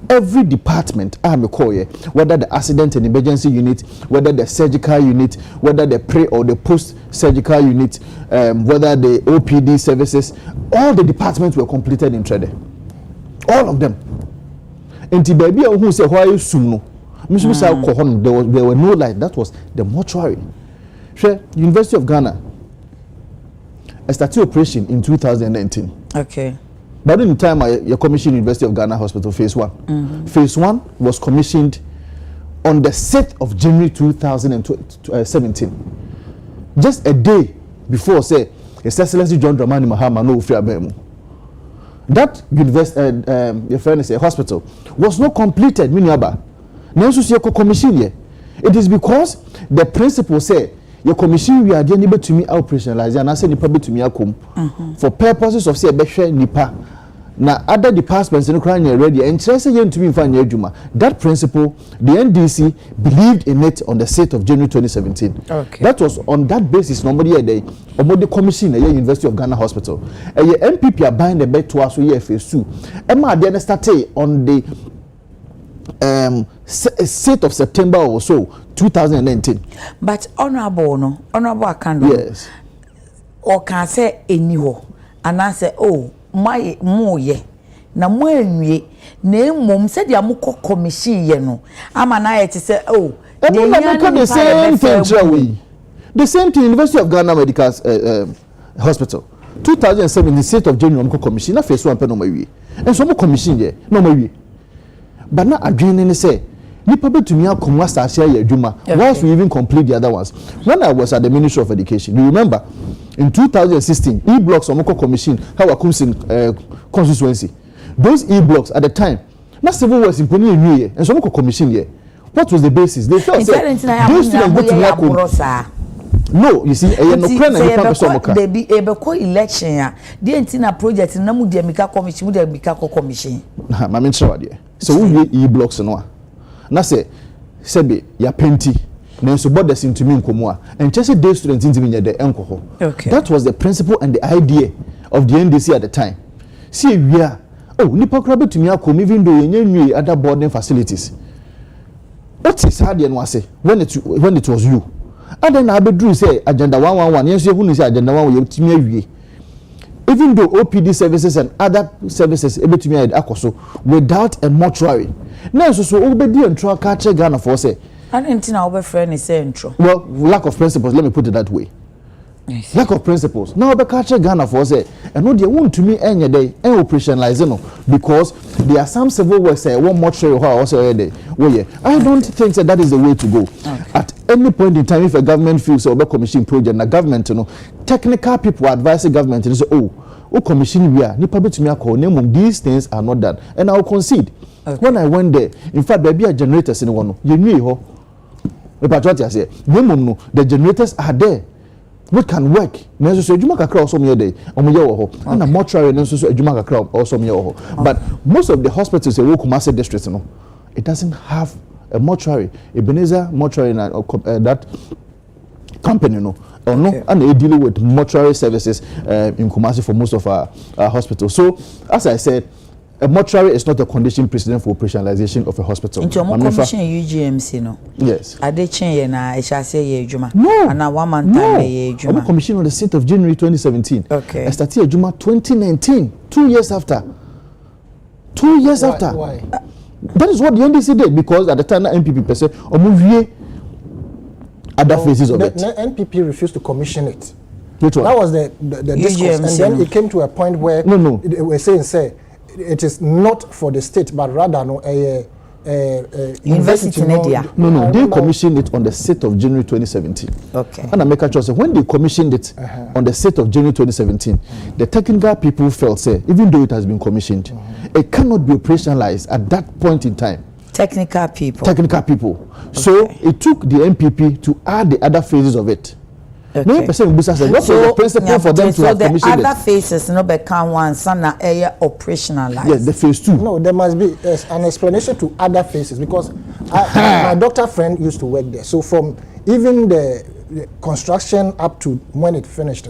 every department I'm call whether the accident and emergency unit, whether the surgical unit, whether the pre or the post surgical unit, whether the OPD services, all the departments were completed in Trade. All of them. And the baby who said why you soon there were no light. That was the mortuary. University of Ghana started operation in 2019. Okay. But in the time I commissioned University of Ghana Hospital Phase 1. Phase 1 was commissioned on the 6th of January 2017. Just a day before, say, His Excellency John Dramani Mahama no free abemu. That university, hospital was not completed, Miniaba. It is because the principal said, your commission we are able to me operationalize and I say nipa to me akom for purposes of say behwe nipa na other departments in Ukraine ready and say you to me find adwuma. That principle the NDC believed in it on the 6th of January 2017. Okay. That was on that basis nobody a day the commission at University of Ghana Hospital a MPP are buying the bed to us year phase 2 Emma then started on the 6th of September or so 2019. But honorable Akando. Yes. Or can say anyho and I say oh my mo ye na mo enwie na mum said ya muko commission ye no ama na ye say oh the same thing the same thing University of Ghana Medical Hospital 2007 the 6th of January muko commission na phase 1 pe no mawie and so mo commission ye no mawie but na adwene ne say nipa betumi akomwa sase ya adwuma once we even complete the other ones. When I was at the Ministry of Education, you remember in 2016 e-blocks omoko commission how Akumsin constituency, those e-blocks at the time na civil works in Poni Enwie and so omoko commission here. What was the basis? They felt those students betumi no, you see, they be able to election ya. The entire project na mu de mika commission, mu de mika commission. Na mami nchwa de. So we e-blocks no. Na say sebe ya penti na so borders into me nkomo a and chese day students into me de enko. Okay. That was the principle and the idea of the NDC at the time. See we are nipa kra betumi akom even though yenye nwie other boarding facilities. What is hard and was say when it was you. And then I be say agenda 111 yes you who say agenda 1 we timi awie. Even though OPD services and other services able to me akoso without a mortuary. Now so obedi entro catch Ghana for say. And entina obe friend is say intro. Well, lack of principles, let me put it that way. Yes. Lack of principles. Now obe catch Ghana for say and no dey want to me any day operationalize no because there are some civil works say one mortuary or also day. I don't think that is the way to go. Okay. At any point in time if a government feels obe commission project na government technical people advise the government and say commission we are nipa betumi akọ name these things are not done and I will concede. Okay. When I went there, in fact, there be a generators in one. You knew ho. The generators are there. We can work. Nenso so ejuma kakra also me dey. Omo ye wo ho. And a mortuary nenso so ejuma kakra also me wo ho. But most of the hospitals in Kumasi district no, it doesn't have a mortuary. Ebenezer mortuary that company no. Or no, and they deal with mortuary services in Kumasi for most of our hospitals. So, as I said, a mortuary is not a condition precedent for operationalization of a hospital. Into more commission UGMC no. Yes. Adekye na I shall say ye juma. No. And now 1 month time ye juma. Commission on the 6th of January 2017. Okay. I started juma 2019, 2 years after. 2 years after. Why? That is what the NDC did because at the time the NPP per se other phases of it. The NPP refused to commission it. Which one? That was the discourse, and then it came to a point where they were saying, say, it is not for the state, but rather university media. No, they commissioned it on the 6th of January 2017. Okay. And I make a choice. When they commissioned it on the 6th of January 2017, the technical people felt, say, even though it has been commissioned, it cannot be operationalized at that point in time. Technical people. Okay. So it took the MPP to add the other phases of it. Okay. No person will say, what was the principle for them to have commissioned it? So the other phases no become one, some are operationalized. Yes, the phase 2. No, there must be an explanation to other phases, because my doctor friend used to work there. So from even the construction up to when it finished,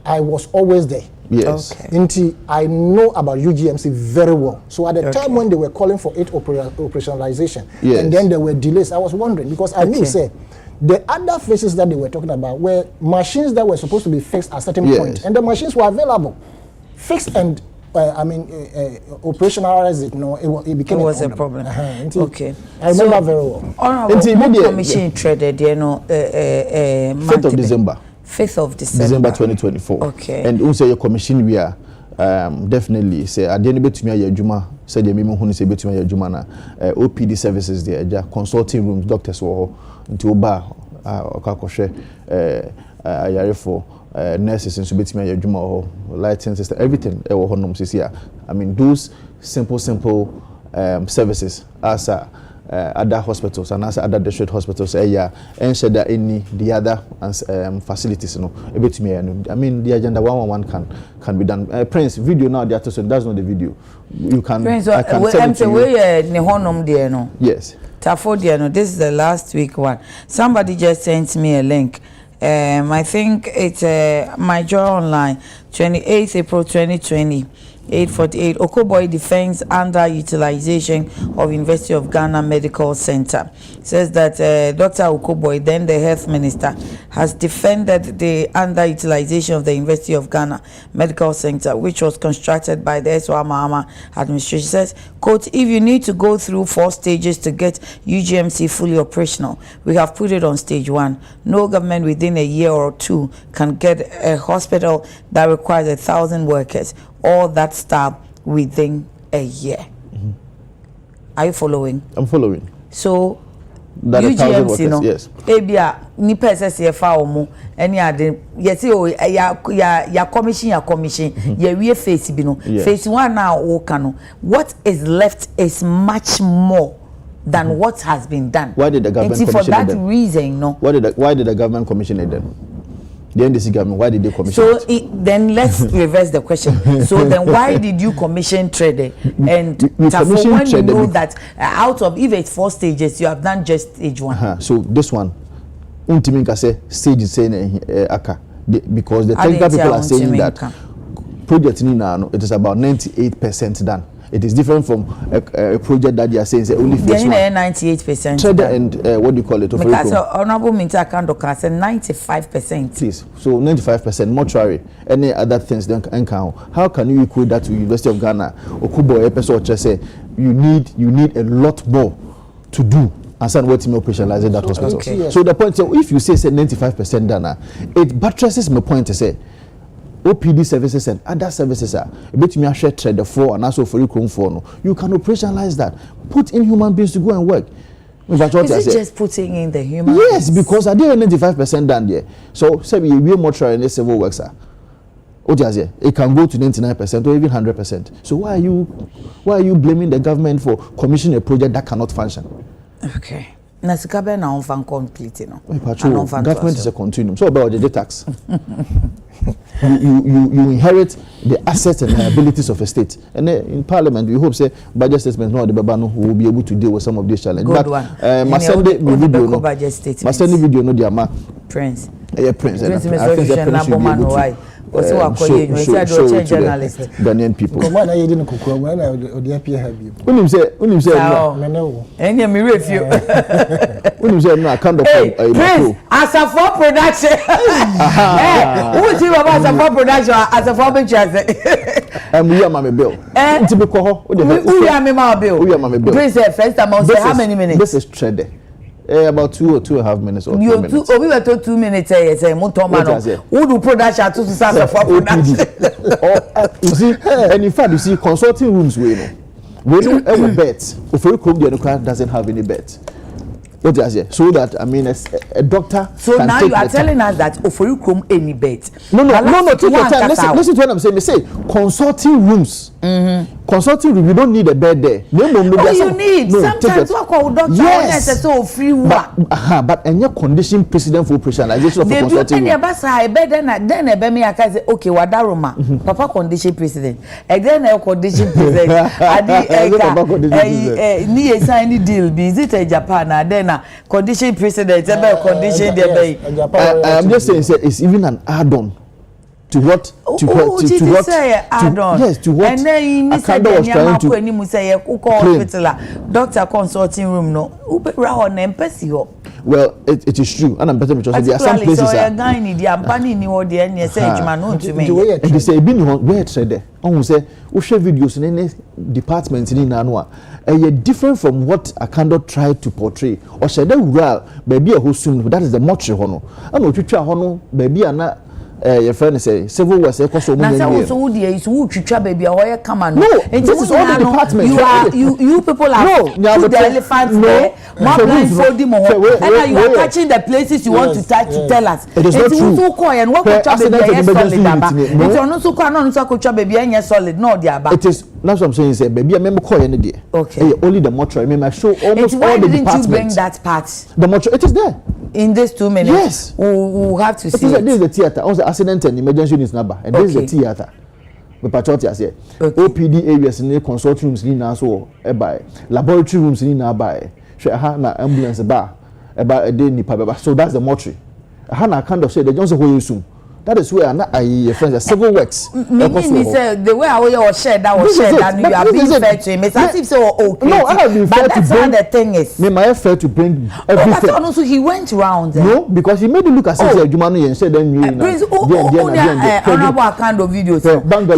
I was always there. Yes. Okay. I know about UGMC very well. So at the time when they were calling for it operationalization, and then there were delays, I was wondering, because I knew, say, the other phases that they were talking about were machines that were supposed to be fixed at a certain point, and the machines were available, fixed and operationalized. It became a problem. Okay, I remember very well. Honorable commission traded, 5th of December. 5th of December 2024. Okay. And also your commission we are definitely say at the end of me Juma said the memo who say between Juma na OPD services there, consulting rooms, doctors were into ba okakoshe ayare for nurses and so between Juma or lighting system, everything e wo honom sisia. I mean those simple services as other hospitals and as other district hospitals and said that any the other facilities I mean the agenda 111 can be done. Prince video now that's not the video. You can Prince, I can send it to you. Yes. This is the last week one. Somebody just sent me a link. I think it's my joy online 28th April 2020. 848 Okoboy defends underutilization of University of Ghana Medical Center. Says that Dr. Okoboy, then the health minister, has defended the underutilization of the University of Ghana Medical Center, which was constructed by the Eswa Mahama administration. Says, quote, if you need to go through 4 stages to get UGMC fully operational, we have put it on stage 1. No government within a year or 2 can get a hospital that requires 1,000 workers. All that staff within a year. Are you following? I'm following. So that UGMC, yes. Ebia ni PSS fa omo any ade yes ya commission ya we face bi no phase 1 now o kano. What is left is much more than what has been done. Why did the government commission for that them? Reason, no. Why did the government commission it then? The NDC government, why did they commission it? Then let's reverse the question. So then why did you commission trade? And when you know that out of, if it's 4 stages, you have done just stage 1. So this one, Untiminka say stage is saying aka because the technical people are saying that project Nina, it is about 98% done. It is different from a project that they are saying only phase 1. 98%. Trader and what do you call it? Because honorable Minta Kandoka said 95%. Please, so 95% mortuary, any other things then count. How can you equate that to University of Ghana? Okubo episode just say you need a lot more to do. And some what operationalizing that hospital. Okay, yes. So the point is, if you say 95% done, it buttresses my point to say OPD services and other services are a bit me share trade the 4 and also for you come for no. You can operationalize that. Put in human beings to go and work. Is it just putting in the human Yes, beings? Because I did 95% done there. So say we more try in the civil works are. It can go to 99% or even 100%. So why are you blaming the government for commissioning a project that cannot function? Okay. Nasikabe na unfan complete no. Government is a continuum. So about the tax. you inherit the assets and liabilities of a state, and in Parliament we hope say budget statements no the babano will be able to deal with some of these challenges. Good but Masende video no budget statements. Masende video no dia ma Prince. Yeah, Prince. I think the also journalist Ghanaian people. Come on, I didn't cook. When I have you. When you say no. Any me review. When you say no, I can't do Prince, as a for production. Who do you about as a for production as a for pictures? We are my bill. To be we are my bill. We are my bill. Prince, first time I say how many minutes? This is trade. about 2 or 2.5 minutes or 3 minutes. Obi beto 2 minutes say motor man. Who do production to start for production? You see, and in fact, you see, consulting rooms we don't ever bet. Ofericom the doesn't have any bet. What does it? So that I mean, a doctor. So now you are telling us that Ofericom any bet? No. Take your time. Listen to what I'm saying. They say consulting rooms. Consulting room. You don't need a bed there. No, you need. Sometimes what call doctor? Yes. So free work. But any condition precedent for operationalization of a consulting room. They bed then a bed me I say okay wadaroma. Papa condition precedent. And then a condition precedent. Ni sign deal. Is it a Japan? And then condition precedent. Condition I'm just saying it's even an add-on. To what? To what? Yes, to what? And then was trying to doctor consulting room no. Well, it is true, and I'm better because there are some places. So a guy in the Ampani ni what the end say to me. And they say been where said there. On say we share videos in any department in Nanua. Different from what a candor tried to portray. Or said the rural baby a who soon that is the mortuary hono. And what you try hono baby and your friend say civil was a cost of money. So is who try baby or come on. No, this is all the department. You people are put the elephants there. More blindfolding more. And you are touching the places you want to touch to tell us. It is not true. And what could try baby solid about? It's on so can on so could try baby and solid no the about. It is that's what I'm saying. Say baby, I remember call any day. Okay. Only the mortuary. Remember show almost all the departments. Why didn't you bring that part? The mortuary. It is there. In this 2 minutes. Yes. We'll have to see. This is the theater. Also accident and emergency units number. And this is the theater. The patriotic say. OPD areas in the consult rooms in now so by laboratory rooms in now by. Na ambulance bar about a day nipa. So that's the mortuary. Hana kind of say they just who you soon. That is where I friends are civil works. Meaning say the way I was shared that was shared and you are being fair to him. It's as if so okay. No, I have been fair to bring. But that's not the thing is. Me my fair to bring everything. But also he went round. No, because he made it look as if Jumanu and said then you. Honorable account of videos.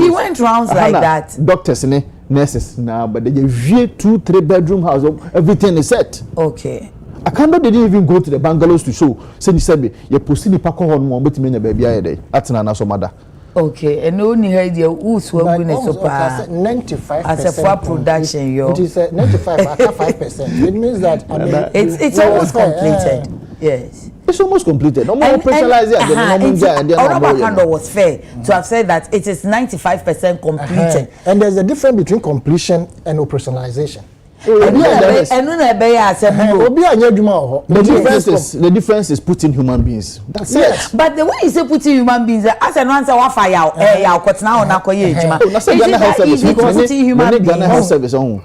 He went rounds like that. Doctors nurses now, but they give 2-3 bedroom house. Everything is set. Okay. Akando didn't even go to the bungalows to show. Say you you posting the pack on one but me baby aye atina na so mother. Okay, and only heard you who's working so far 95% as a full production yo. It is 95 after 5%. It means that I mean it's almost completed. Yes. It's almost completed. No more operationalized. Akando was fair to have said that it is 95% completed. And there's a difference between completion and operationalization. The difference is putting human beings. That's it. But the way you say putting human beings, as an answer, what fire out, now na koye ejuma. Putting human beings. Service on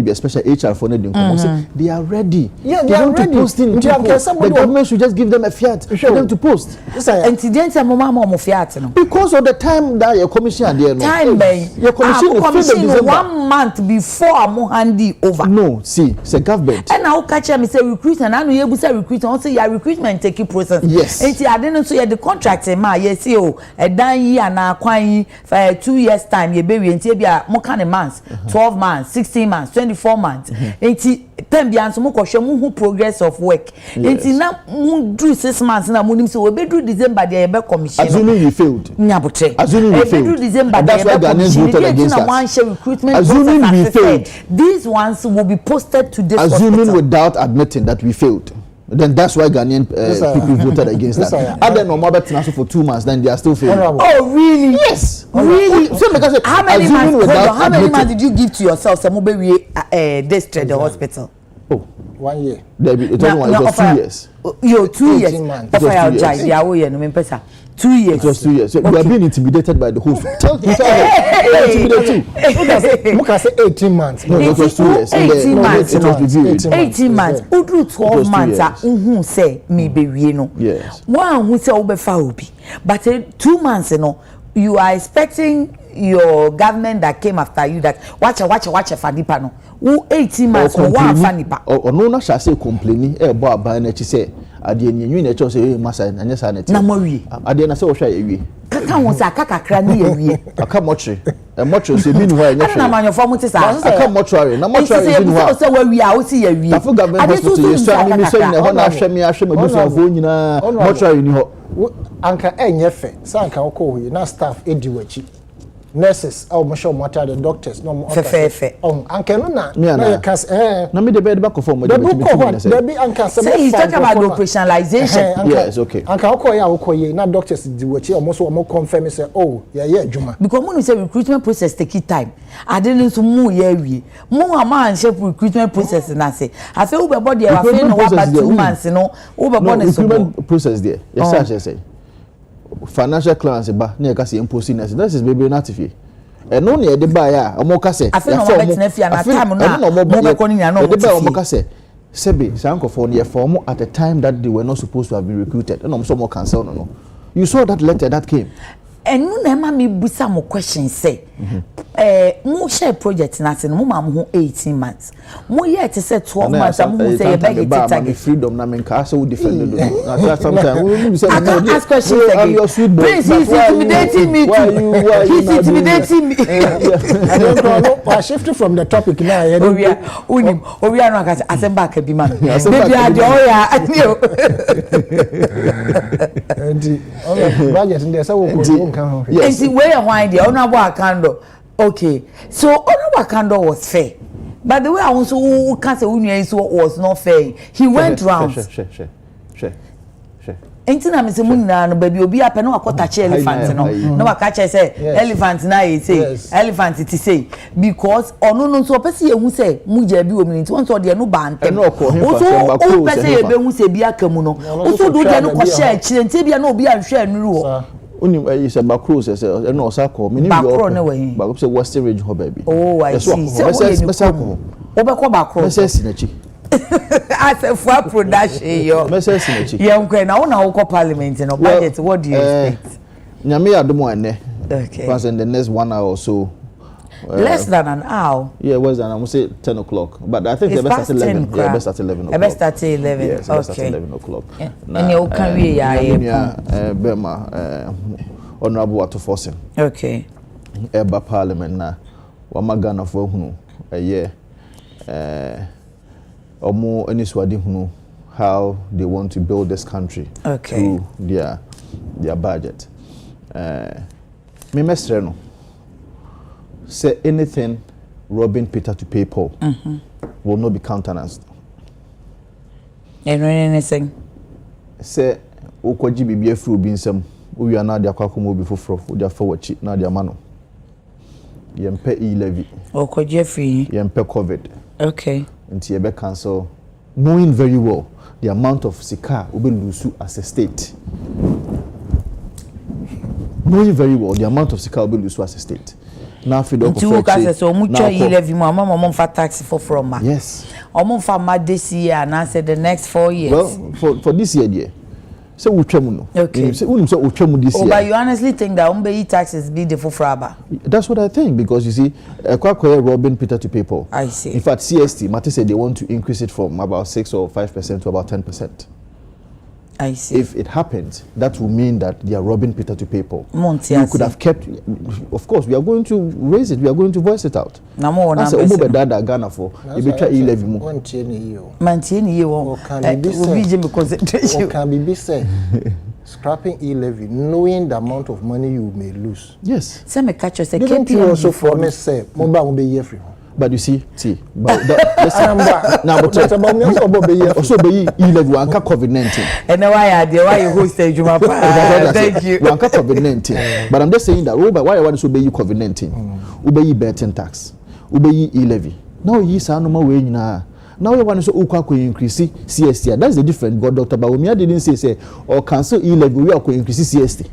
especially HR for they are ready. Yeah, they are ready. The government should just give them a fiat for them to post. Because of the time that your commission there. Your commission 1 month before I'm over. No, see, it's a government. And now catch me say recruitment. I know you say recruitment. Also, your recruitment taking process. Yes. And see, I didn't so you the contract ma yes see oh a done year na kwan for 2 years time you baby and be a more kind of months 12 months 16 months 24 months. And see time be answer mo kwhwe who progress of work. And see na do 6 months na mo nim so we be do December there be commission. Assuming you failed. Assuming we failed. Do December that's why Ghanaians voted against us. Assuming we failed. These ones will be posted to this assuming hospital. Without admitting that we failed. Then that's why Ghanaian people voted against that. Other no more better for 2 months, then they are still failing. Oh really? Yes. Really? So because how many months did you give to yourself? Some this to the hospital. Oh, 1 year. It was 2 years. Yo, 2 years. 2 years. It was 2 years. So we are being intimidated by the whole. Tell me, look at say 18 months. No, it was 2 years. 18 months. It was reviewed. 18 months. Udu 12 months. Who say me be we no. Yes. One who say obefa obi. But 2 months you are expecting your government that came after you that watch a fanipa no. Who 18 months no one fanipa. Or no na shall say complaining about by na say ade enyi na echo say masa na nya sa na te na mawie ade na say wo hwa ewie kaka won sa kakakra na ewie aka mochre e mochre say bi ni hwa nya hwe na manyofo mo te sa aka mochre na mochre bi ni hwa say wawie a wo si ya wie tafu government hospital yesu ani mi say na ho na ahwe me busuafo nyina mochre ni ho anka enye fe sa anka wo na staff edi wachi nurses or mo show the doctors no fe anka no na you can na me the bed back for mo the be anka say he's talking about the operationalization. Yes, okay. Anka okoye na doctors di wachi almost o mo confirm say oh yeah juma because when we say recruitment process take time I didn't so mu ya wie mu ama shape recruitment process na say I feel we body I feel no about 2 months no we be born so recruitment process there yes I say financial clearance ba na ka say imposing that is baby not if no na de ba ya omo ka say I feel no bet na fia na time no mo be ko ni na no de ba omo ka say sebe sanko for the form at the time that they were not supposed to have been recruited no some more cancel no you saw that letter that came and no na ma me busa mo question say mo share project na se no mo ma mo 18 months mo ye te say 12 months mo say e beg it target freedom na men ka so defend do na sometimes we say no ask questions again please he's intimidating me too he's intimidating me I don't know I shifted from the topic now we are no aka asemba ka bi ma baby ade o ya and budget there say we go kan ho yes we are why there ono abo akando. Okay, so Honorable Kando was fair, but the way I also can't say was not fair. He went round. Sure. Ain't na me say munna no baby obi ape no akota elephant no catch say elephant na e say elephant it say because ono no so pese ehun say muja bi omi nti won so de no ba ntem o pese e be hu say bi akamu no o so do de no ko share chire nti bia na obi anhwe anuru wo unim say Bakro say no osako me ni bi Bakro say Western region ho baby oh I see so o be ko Bakro say sinachi as a for production yo say sinachi ye na wona wo ko parliament no budget what do you expect nyame adomo ene okay because in the next 1 hour or so less than an hour. Yeah, was that? I must say 10 o'clock. But I think the best at 11. Yeah, best at 11 o'clock. Best at 11. Yes, best at 11 o'clock. And you can be Bema, Honorable Water Forcing. Okay. Eba Parliament na. Wamagana for hunu. Yeah. Omo Eniswadi hunu. How they want to build this country. Okay. Through their budget. Me mestreno. Say anything robbing Peter to pay Paul will not be countenanced. And anything? Say, Okoji be a fruit being some, we are not the Akakumo before for their forward cheap, not their mano. Yempe levy. Okoji free. Yempe COVID. Okay. And Tiebe cancel, knowing very well the amount of Sika will be loose as a state. Knowing very well the amount of Sika will be loose as a state. Now if you don't so much levy mama for tax for from yes for ma this year and I said the next 4 years well for this year dear so we no okay so this year but you honestly think that umbe taxes be the for that's what I think because you see robbing Peter to people I see in fact CST Mate said they want to increase it from about 6 or 5% to about 10%. I see. If it happens, that will mean that they are robbing Peter to pay Paul. You could have kept. Of course, we are going to raise it. We are going to voice it out. That's a Omo Bedada Ghana for. You be try 11 more. Maintain you. Can be said. Scrapping e-levy, knowing the amount of money you may lose. Yes. Some catch us. Don't you also promise say, mobile will be here free. But you see, but now but about me also be e-levy anka COVID-19. And why you hosted Juma? Thank you. Anka COVID-19. But I'm just saying that why I want to obey you COVID-19. Obey betting tax. Obey e-levy. Now you say no more way na. Now you want to increase CST. That's the difference. But Dr. Bawumia didn't say or cancel e-levy we are going to increase CST.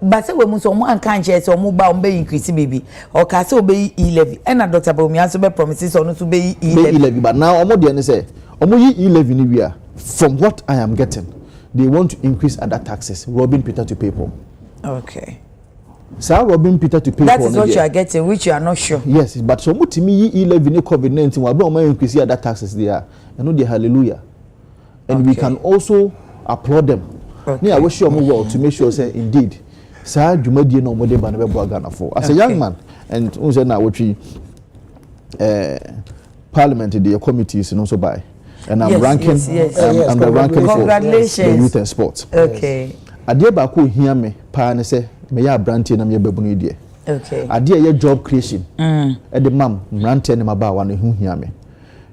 But say we must one can't chase or move by increase baby or castle be e-levy. And Dr. Bawumia so be promises or not to be e-levy. But now Omo say Omo e-levy ni from what I am getting, they want to increase other taxes, robbing Peter to people. Okay. So robbing Peter to people. That is what you are getting, which you are not sure. Yes, but so much me e-levy ni COVID-19 will be increase other taxes there. You know the hallelujah. and we can also applaud them. Okay. I wish you more well to make sure say indeed, sir, you made no more than Ghana for. As a young man, and also now what we Parliament, the committees, and also by, and I'm ranking. I'm the ranking for the youth and sports. Okay. Adie ba ko hia me pa ne se me ya brantie na me babunu idie. Okay. Adie ye job creation. E de mam brantie ne maba wa ne hu hia me.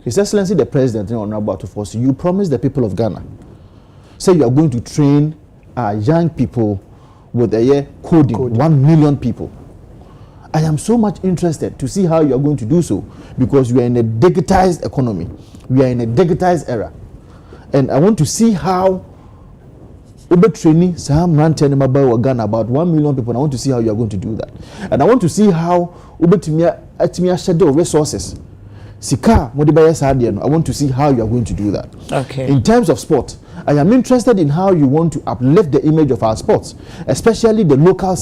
His Excellency the President and Honorable Atufo, you promised the people of Ghana, say you are going to train our young people with a year coding. 1 million people. I am so much interested to see how you are going to do so, because we are in a digitized economy. We are in a digitized era. And I want to see how Uber training Sam Ranten Ghana about 1 million people. I want to see how you are going to do that. And I want to see how Uber Timia schedule resources. Sika, I want to see how you are going to do that. Okay. In terms of sport, I am interested in how you want to uplift the image of our sports, especially the local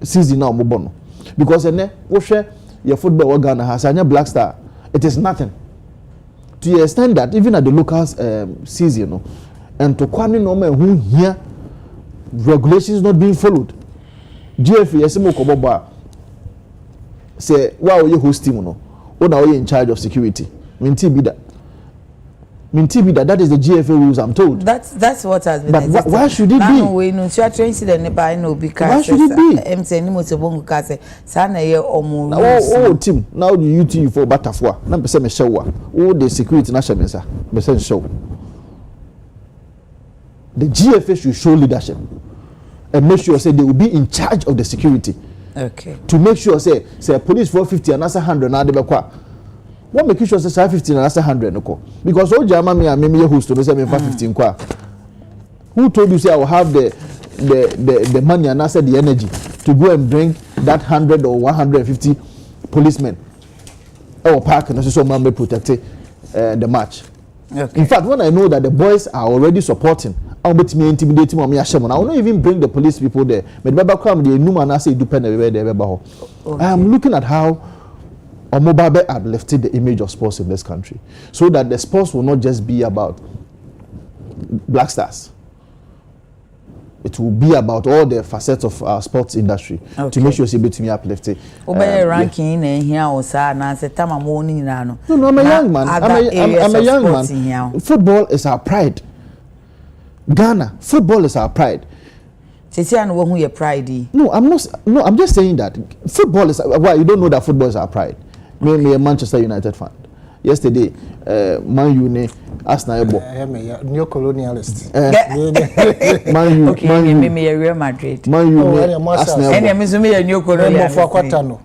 season now. Because your football Ghana has a Black Star, it is nothing. To the extent that even at the local season, and to Kwame Noma who here regulations not being followed. GFA say, why are you hosting? Or are you in charge of security? Minti be that. That is the GFA rules, I'm told. That's what has been. But why should it be? Why should it be? Team, now the UT for Batafwa. Number 7 show. The security national show. The GFA should show leadership and make sure say they will be in charge of the security. Okay. To make sure say police 450 and that's 100 now they be kwa. What make sure say 50 and that's 100 no? Because all Jama me and me host to say me 550 kwa. Who told you say I will have the money and I said the energy to go and bring that 100 or 150 policemen or park and so man be protect the match. Okay. In fact, when I know that the boys are already supporting, I'll bet me intimidating me. I will not even bring the police people there. I am looking at how Omobabe had lifted the image of sports in this country, so that the sports will not just be about Black Stars. It will be about all the facets of our sports industry to make sure it's able to be uplifted. Ranking and here or no, I'm a young man. I'm a young man. Football is our pride. Ghana, football is our pride. No, I'm not. No, I'm just saying that football is. Why you don't know that football is our pride? Me a Manchester United fan. Yesterday, Man U, Arsenal. Neo-colonialist. Man U. Okay, me a Real Madrid. Man U, Arsenal. And me a neo-colonialist.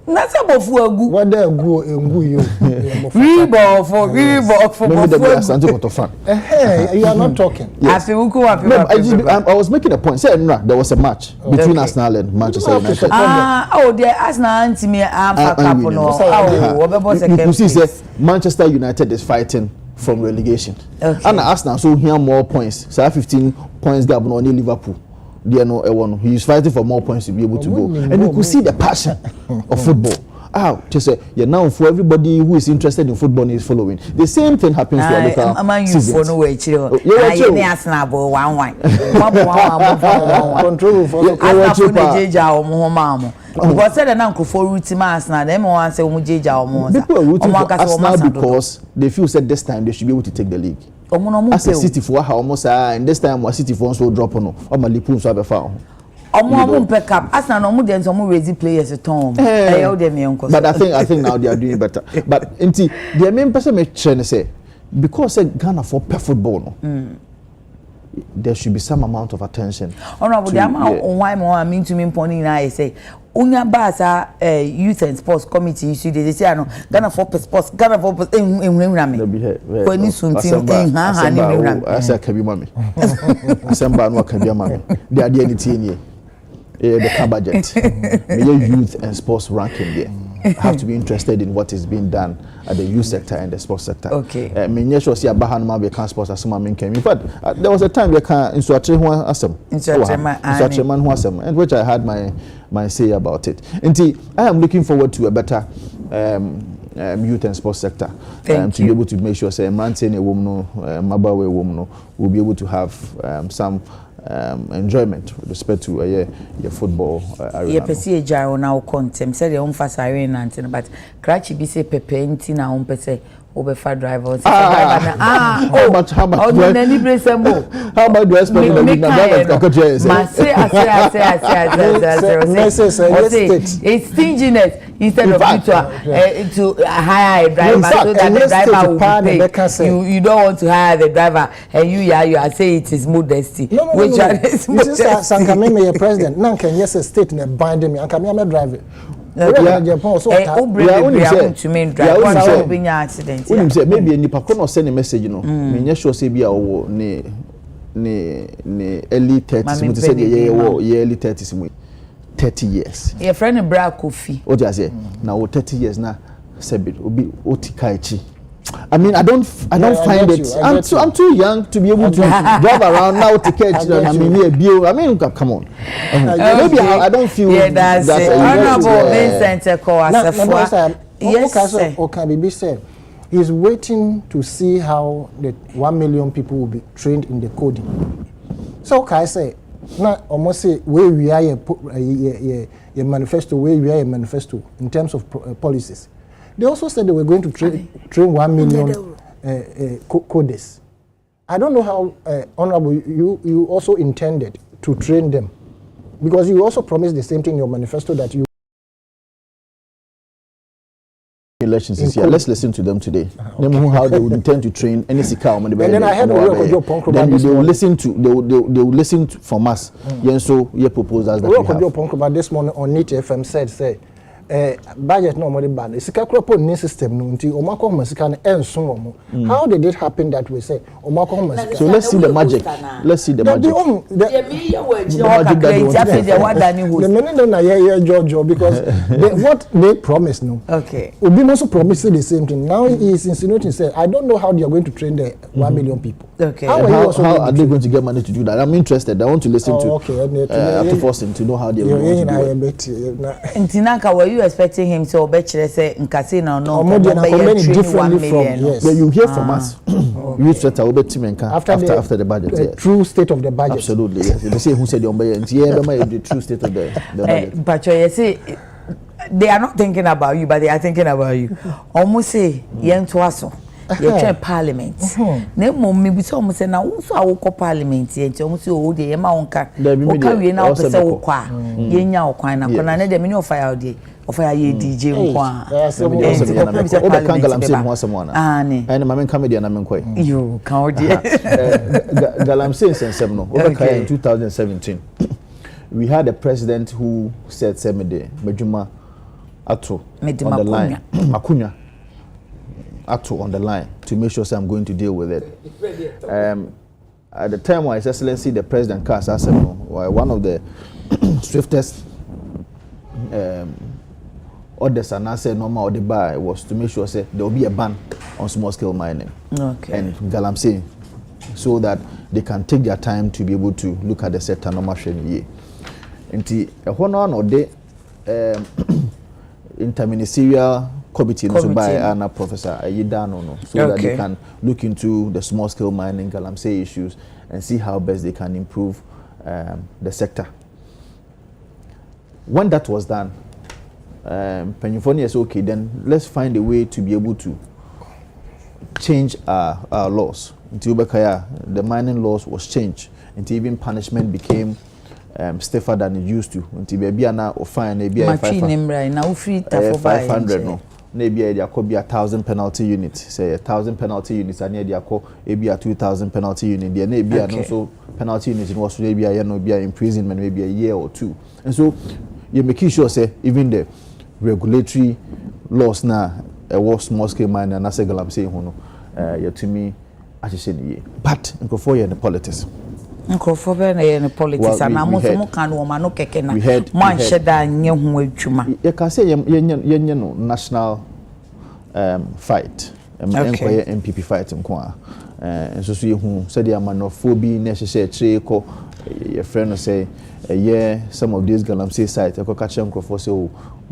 That's about Fuagu. What there go you? Reball for You are not talking. Yes. I was making a point. Say there was a match between Arsenal and Manchester United. The Arsenal team you see, say Manchester United is fighting from relegation. Okay. And Arsenal so here more points. So 15 points gap on Liverpool. He is fighting for more points to be able to go, and you could see the passion of football. Just say, now for everybody who is interested in football is following. The same thing happens to our local seasons. Because they feel that this time they should be able to take the league. As a City for almost and this time was City for so drop on or my lipun so be found. Pick up as an omu some raising players at home. But I think now they are doing better. But the main person may say because Ghana for football there should be some amount of attention. Honorable, the amount why more I mean to me pointing I say Unya Basa Youth and Sports Committee issue they say no Ghana for sports Ghana for in Rami. When you soon think I say can be mommy. Assemble no can be mommy. They are the anything the budget. Youth and sports ranking there. Have to be interested in what is being done at the youth sector and the sports sector. Okay. Me sure see abahan ma be can sports as man came. In fact, there was a time we can instructor who asem. Instructor man who asem, and which I had my say about it. I am looking forward to a better youth and sports sector to be able to make sure say maintain a woman mobile woman will be able to have some enjoyment with respect to your football arena. Yeah, pesi ejaro na o contem say the umfasa arena antin but crachi bi say pepe nti na um pese obefa driver how much how about the it's stinginess instead of you to hire a driver so that the driver will pay you don't want to hire the driver and you are saying it is modesty which is Sankameme your president now can yes a state in binding me and come here driving. Maybe any pakon send a message no me sure say bia wo ne early 30s mo say early 30s mo 30 years your friend bra Kofi o just say na wo 30 years na sabi obi otikaichi. I mean, I don't find it. I'm too young to be able to drive around now to catch. I mean, come on. Maybe I don't feel. Yeah, that's it. Honorable Vincent yes, sir. Okabibi said he's waiting to see how the 1 million people will be trained in the coding. So, can I say, now almost say where we are a manifesto, where we are a manifesto in terms of policies. They also said they were going to train 1 million coders. I don't know how, Honorable, you also intended to train them. Because you also promised the same thing in your manifesto that you... Elections this year. Let's listen to them today. How they would intend to train any Sika. And then I heard then they will listen to they will listen to from us. So your proposals that we have. This morning on NIT FM said budget no money ban. Sika kropo ni system no nti omako masika na enso omo. How did it happen that way say omako masika? So let's see the magic. Let's see the magic. The meaning na George because what they promised no. Okay. Obi also promised the same thing. Now he is insinuating say I don't know how they are going to train the 1 million people. Okay. How are they going to get money to do that? I'm interested. I want to listen to force him to know how they are going to do it. Ntinaka, were you expecting him to obechere say nkase na no differently from yes. But you hear from us. You after the budget. The true state of the budget. Absolutely, yes. They say who said the true state of the budget. But you say they are not thinking about you, but they are thinking about you. Almost say yen twaso. You try parliament. Ne mom me bi so almost say na wo so awoko parliament yen ti almost say o de yema wonka. O ka we na o pese wo kwa. Yenya wo kwan na kona na de me no fire dey. Offer ye DJ nkwa. You can Galamsey in 2017. We had a president who said Semede Mejuma Ato on the line. Makunya Ato on the line to make sure I'm going to deal with it. At the time when His Excellency the President Kas Asemo, one of the swiftest orders and I said normal or the buy was to make sure say there will be a ban on small scale mining. Okay. And Galamsey, so that they can take their time to be able to look at the sector normal training. Nti one or the interministerial committee so by Anna Professor Ayidano no so that they can look into the small scale mining Galamsey issues and see how best they can improve the sector. When that was done, Penufoni is okay, then let's find a way to be able to change our laws. Until the mining laws was changed, until even punishment became stiffer than it used to. Until maybe now or fine, maybe 500 no. Maybe there could be 1,000 penalty units. Say 1,000 penalty units, and there could be a 2,000 penalty unit. There may be also penalty units in Australia, maybe imprisonment, maybe a year or two. And so you make sure say even the regulatory laws now was small scale mining and as a Galamsey hono to me actually but for you in the politics in the politics and I'm also can woman no keke na man sheda nye ho adwuma you can say yenye no national fight MPP fight nko and so you hu said the amanophobia necessary treko your friend say some of these Galamsey sites I catch them for say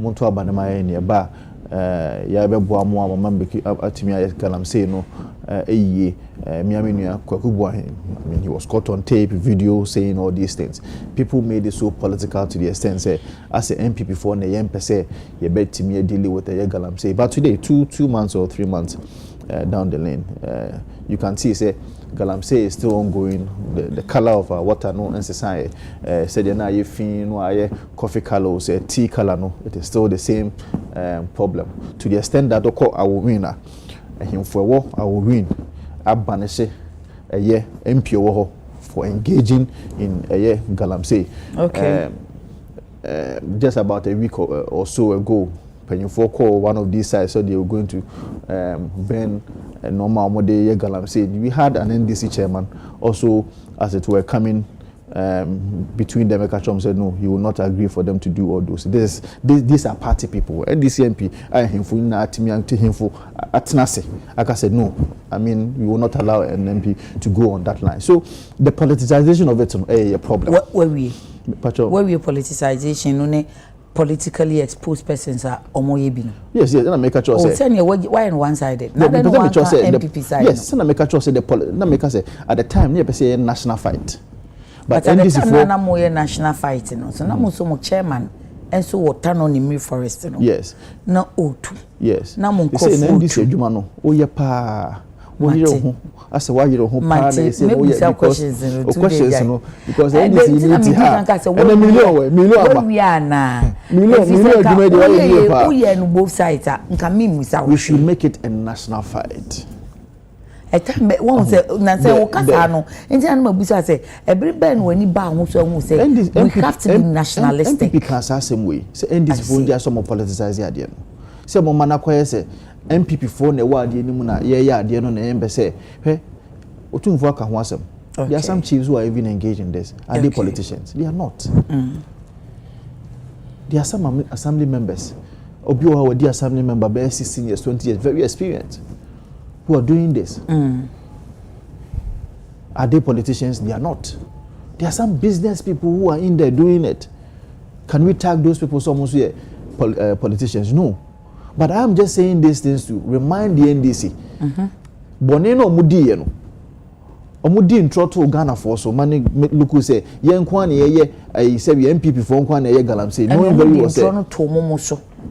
Monto Abanama nearby ya be boa mo amama mbeki atimi aye galamsey no eyiye miamenua kwakubu I mean he was caught on tape video saying all these things. People made it so political to the extent say as a MPP for na yempese ye betimi deal with the galamsey. But today 2 months or 3 months down the lane, you can see say galamsey is still ongoing. The color of water no necessary said na ye fin no aye coffee color say tea color no, it is still the same problem to the extent that oko awo winner himfo wo awo win abanese eye MP wo for engaging in galamsey. Okay. Just about a week or so ago, Penyufo call one of these sites, so they were going to ban a normal mode galamsey. We had an NDC chairman also, as it were, coming between them. Ekachom said no, he will not agree for them to do all those. These are party people. NDC MP, I him for him for atnase. Aka said no. I mean, we will not allow an MP to go on that line. So the politicization of it is a problem. Where we politicization, politically exposed persons are omoyebino. Yes, and I make a choice. Why on one sided? No, not one MPP side. Yes, and I make a choice. Say at the time, near say national fight. But at the time, na more national fight, no. So na so mo chairman, and so what turn on in forest, no. Yes. Na O2. Yes. Na mo ko. Say na this adwuma no. O ye pa. Wo yire ho. Ase wa yire ho pa na say mo ye questions no because this unity ha. And million we are na. Million adwuma dey wa yire pa. We ye no both sides nka me musa. We should make it a national fight. A time one say na say o kasa no nti an mabusa say every ben when ni ba ho so hu say we have to be nationalistic. MPP can say same way. Say NDC for there some politicize ade no. Say mo mana koye say MPP for na wa ade ni mu na ye ade no na embe say he otumfo aka ho asem. There are some chiefs who are even engaged in this. Are they politicians? They are not. There are some assembly members. Obi o the assembly member be 16 years, 20 years, very experienced, who are doing this. Are they politicians? They are not. There are some business people who are in there doing it. Can we tag those people almost here politicians? No. But I am just saying these things to remind the NDC. Boneno mudi no. Omudi intro to Ghana for so many look who say yen kwan ye say MPP for kwan ye galamsey. No very well say.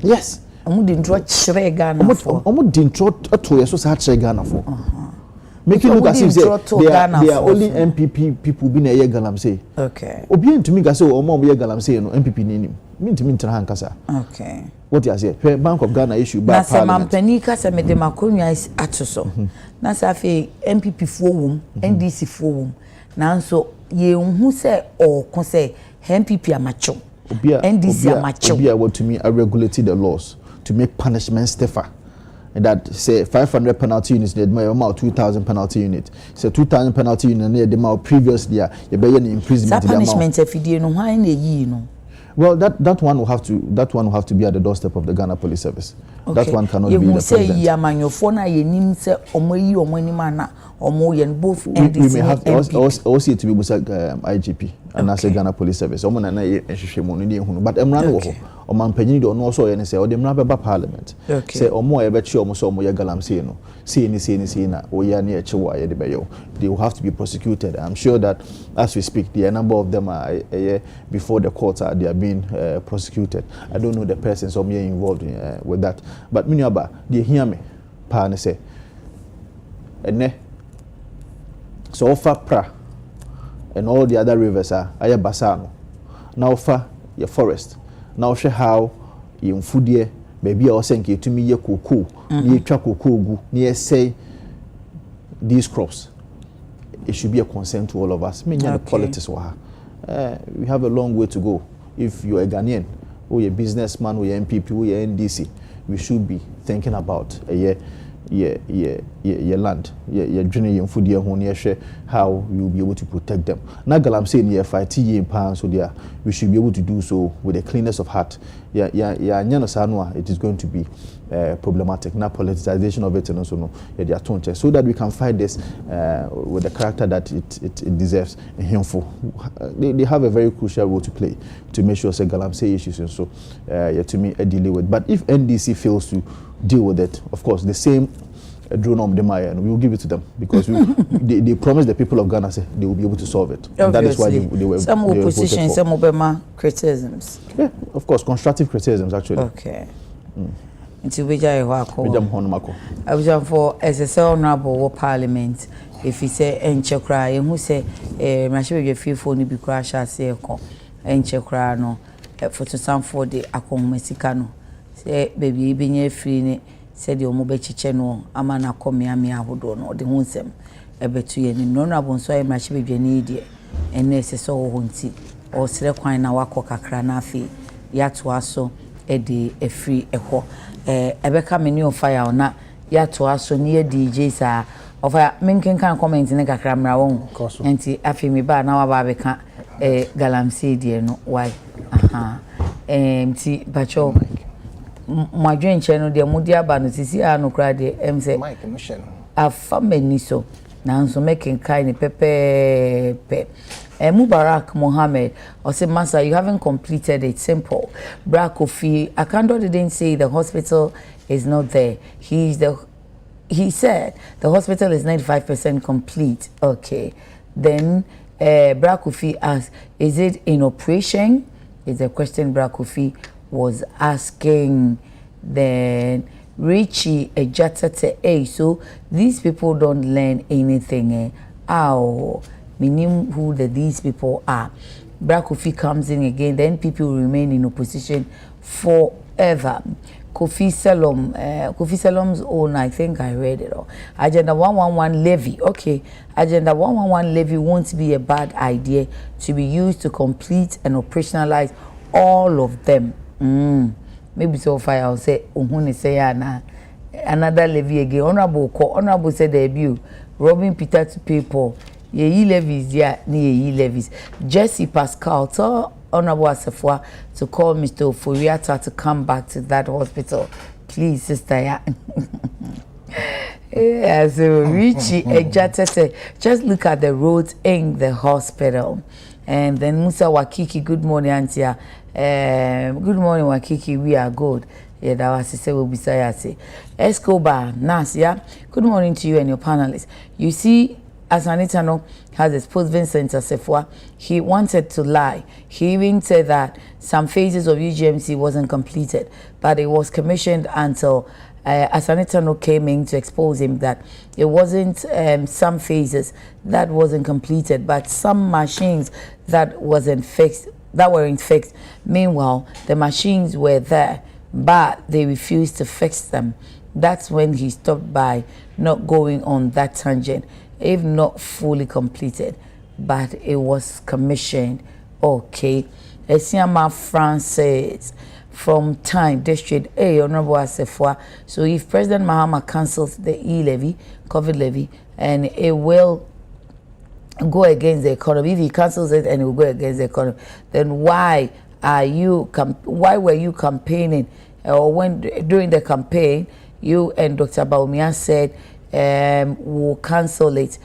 Yes. Omudi intro chire Ghana for. Omudi intro to so say chire Ghana for. Making look as if say they are only MPP people being a ye galamsey. Okay. Obi to me ga say omo ye galamsey no MPP ni nim to me ntra hankasa. Okay. What you say? Bank of Ghana issue by Parliament. Na se mampani ka se me de makonwa atoso. Na se afi MPP fo wom, NDC fo wom. Nanso ye hu se o kon se MPP amacho. NDC amacho. Obi want to me regulate the laws to make punishment stiffer. And that say 500 penalty units, they amount 2,000 penalty unit. So 2,000 penalty unit near the amount previous year, you be an imprisonment. That punishment if you no why na yi no. Well, that one will have to be at the doorstep of the Ghana Police Service. Okay. That one cannot be the president. You say yamanyo na ye nim say omoyi omani na omo yen both NDC. We may have also to be IGP and as a Ghana Police Service. Omo na ye ehwehwemo no dey hunu, but emra no ho. Oman panyin do no also ye say o dey mra beba parliament. Say omo ye bechi omo so omo ye galamsey no. See na o ya na echewo aye de beyo. They will have to be prosecuted. I'm sure that as we speak, the number of them are before the courts they are being prosecuted. I don't know the persons or me involved with that. But miniaba, they hear me. Pa ne say, ene. So offer pra, and all the other rivers are basano. Now offer your forest. Now show how you foodie. Maybe I was saying to me ye cocoa, ye cocoa, ye say these crops. It should be a concern to all of us. The politics we have a long way to go. If you're a Ghanaian, or you're a businessman, or you're MPP, or you're NDC, we should be thinking about your land, your journey, your food, your home, how you'll be able to protect them. Now, I'm saying, yeah, fight in pounds, so yeah, we should be able to do so with a cleanness of heart. It is going to be problematic. Now, politicization of it, and also no, so that we can fight this with the character that it deserves. They have a very crucial role to play to make sure say issues and so to me a delay with. But if NDC fails to deal with it, of course, the same drone on the Maya, and we will give it to them because they promised the people of Ghana say they will be able to solve it. And that is why they were some opposition, some Obama criticisms. Yeah, of course, constructive criticisms actually. Okay. Until we jai wako. I was for as a honorable parliament. If he say enchekra, who say mashe be fearful ni bi kra sha se ko enchekra no for to some for the akomesika no. Say baby bi nye free ni said your mobe chiche no ama na komi ami ahodo no de hu nsem ebetu ye ni no na bonso ay ma hye bedwani die ene se so ho nti o sere kwan na wakọ kakra na afi ya to aso e de free ekọ ebeka me ni o fire na ya to aso ni ye DJ sa o fire menken kan comment ne kakra mra won enti afi mi ba na wa ba beka galamsey die no why aha enti bacho Madwen cheno de mudi aba no sisi anu kra de say Mike no hye no afamani so na nso making kind pepe Mubarak Mohammed or say Massa, you haven't completed it. Simple. Brakofi Akando didn't say the hospital is not there. He said the hospital is 95% complete. Okay. Then Brakofi asked, is it in operation? Is the question Brakofi was asking. Then Richie Ejatete, so these people don't learn anything. Meaning who these people are. Brakofi comes in again, then people remain in opposition forever. Kofi Salom's own, I think I read it all. Agenda 111 levy. Okay, Agenda 111 levy won't be a bad idea to be used to complete and operationalize all of them. Maybe so far I'll say say another levy again. Honorable said debut robbing Peter to people. Ye levies ni levies. Jesse Pascal told Honorable Asafwa to call Mr. Oforiata to come back to that hospital. Please, sister. Yeah, so Richie Ejatete, just look at the roads in the hospital. And then Musa Wakiki, good morning, Auntie. Good morning, Wakiki. We are good. Yeah, that was to say we'll be say. Escobar, Nasia. Good morning to you and your panelists. You see, as Anitano has exposed Vincent Asefwa, he wanted to lie. He even said that some phases of UGMC wasn't completed, but it was commissioned until Asanitano came in to expose him that it wasn't some phases that wasn't completed, but some machines that weren't fixed. Meanwhile, the machines were there, but they refused to fix them. That's when he stopped by not going on that tangent, if not fully completed, but it was commissioned. Okay. Esiama Francis from Time District A, Honorable Asefwa. So if President Mahama cancels the E-levy, COVID levy, and it will go against the economy, if he cancels it and it will go against the economy, then why were you campaigning, or when during the campaign you and Dr. Baumia said we'll cancel it?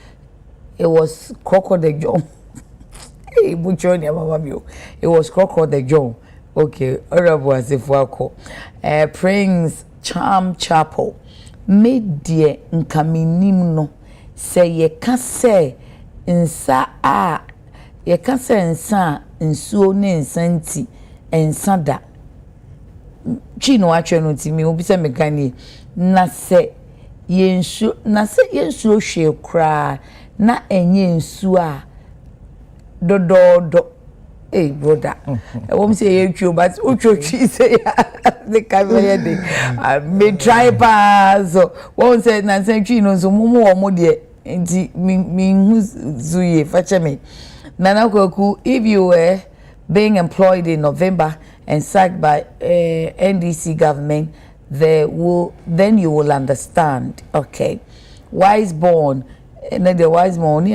It was Crocodile the John. It was Crocodile the John. Okay, Honorable Asefwa. Prince Charm Chapel made the nkaminim no say ye ka say nsa a ye ka say nsa nsuo ne nsanti ensada chino atwe no ti mi obi se mekani na se yensu hwe kra na enye nsu a dododo. Hey brother, I won't say you, but Ucho say the camera day. Me try pass. Won't say Nancy Chino so mumu or modi inti me zuye fetch me. Nana Koku, if you were being employed in November and sacked by NDC government, then you will understand. Okay, wise born, and then the wise born.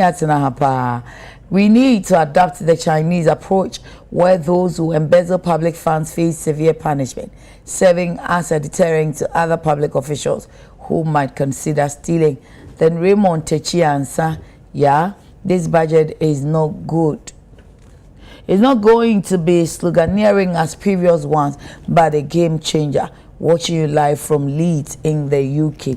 We need to adapt the Chinese approach, where those who embezzle public funds face severe punishment, serving as a deterrent to other public officials who might consider stealing. Then Raymond Techi answer, yeah, this budget is not good. It's not going to be sloganeering as previous ones, but a game changer. Watching you live from Leeds in the UK.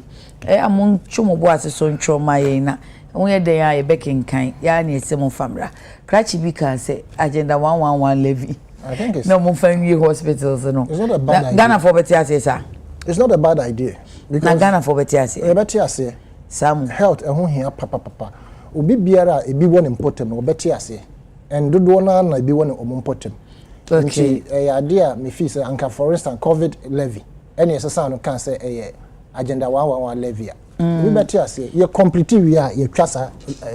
Among Chumobuase son Tromayena. Onye dey ya bekin kan ya na ese mo famra krachi bi kan say agenda 111 levy. I think it's no mo family hospitals no. It's not a bad idea. Ghana for better say sir. It's not a bad idea because na Ghana for better say. Better say Sam health ehun hia papa. Obi biara ebi won important no better say. And dodo na na ebi won important. Okay. Idea me feel say anka for instance COVID levy. Any exercise no can say agenda 111 levy. We better say you complete we are you trust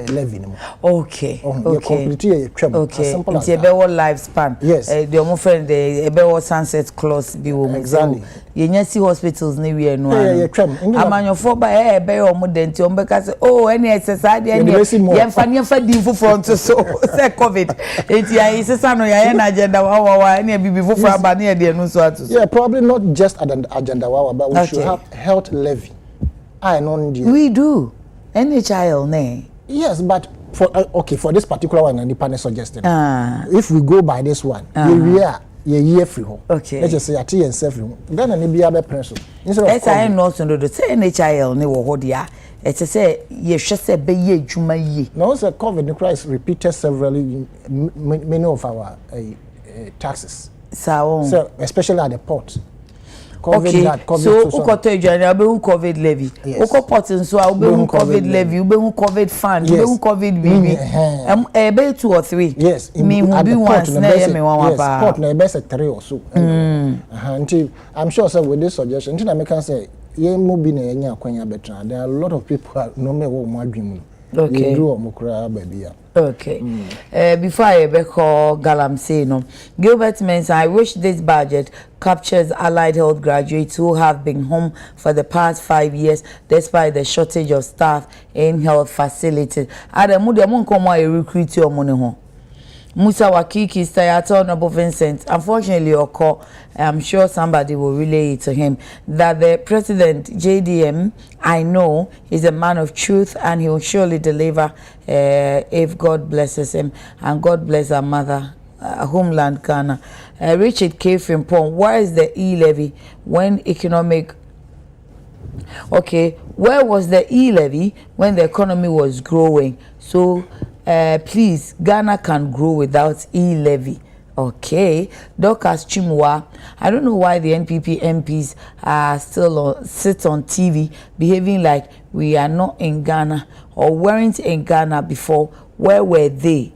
levy no. Okay. You complete you trem. Okay. Simple as that. It's a better lifespan. Yes. The omo friend the better sunset clause bi wo. Exactly. You nyasi hospitals ni we no. Yeah, trem. Amanyofo ba be omo denti omo ka say oh any exercise dey any yemfa di front so say COVID. It ya isesa no ya na agenda wa any bibi fufura aba na dey no so atu. Yeah, probably not just agenda wa but we should have health levy. We do. Any child, ne? Yes, but for for this particular one, and the panel suggested. If we go by this one, year free home. Okay. Let's just say at and self free. Then any be a pencil. Instead of I know so do say any child ne wo hodia. It's say ye hwese be ye adwuma ye. No, so COVID Christ repeated severally many of our taxes. So especially at the port. COVID okay, that, COVID so ukoto ejana obehu COVID levy. Uko port nso a obehu COVID levy, obehu COVID fund, obehu COVID bibi. Ebe 2 or 3. Yes, me who be once na ye me wan wa pa. Port na ebe 3 or so. Until I'm sure sir with this suggestion, until I make say ye mo bi na enya akwanya betra. There are a lot of people no me wo mo adwemu. Okay. You do o mo kura baby. Okay. Before I call Galamsey, no, Gilbert Mensah, I wish this budget captures allied health graduates who have been home for the past 5 years despite the shortage of staff in health facilities. Adamu de mon komo a recruit your money home. Musa Wakiki, Stayato, Noble Vincent. Unfortunately, I'm sure somebody will relay it to him that the president, JDM, I know, is a man of truth and he will surely deliver if God blesses him. And God bless our mother, homeland Ghana. Richard K. Frimpong, where is the e-levy when economic... Okay, where was the e-levy when the economy was growing? So... please, Ghana can grow without e-levy. Okay. Dorcas Chimwa, I don't know why the NPP MPs are still sit on TV behaving like we are not in Ghana or weren't in Ghana before. Where were they?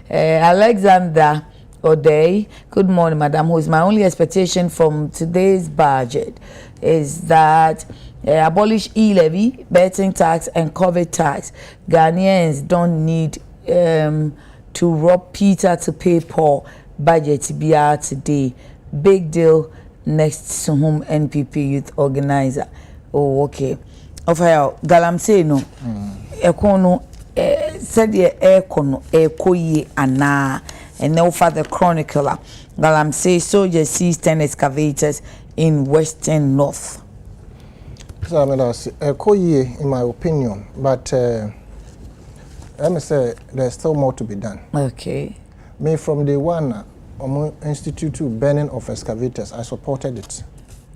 Alexander O'Day, good morning, Madam Host. My only expectation from today's budget is that abolish e-levy, betting tax, and COVID tax. Ghanaians don't need to rob Peter to pay Paul. Budget BR today. Big deal next to whom NPP youth organizer. Oh, okay. Ofaya Galamsey no. Ekono said ye ekono ekoye ana. And now for the chronicler, Galamsey soldiers sees 10 excavators in Western North. So I mean, in my opinion, but let me say there's still more to be done. Okay. Me from day one, Institute to burning of excavators, I supported it.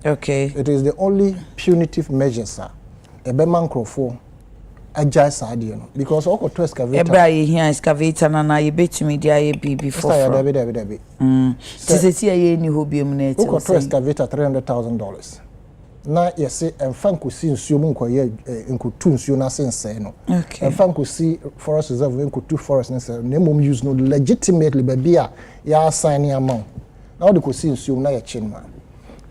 Okay. It is the only punitive measure, sir. A beman crofo, agile side, because all to excavator. Every here excavator na you bet me there be before. Debbie. See any hobby minute. All to excavator $300,000. Na yesi emfa nkosi nsuo mu nkoye nkotu nsuo na sense no. Okay. Emfa nkosi forest reserve nkotu forest na sense na mom use no legitimately baby a ya assign amount. Na all the kosi nsuo na ya chin man.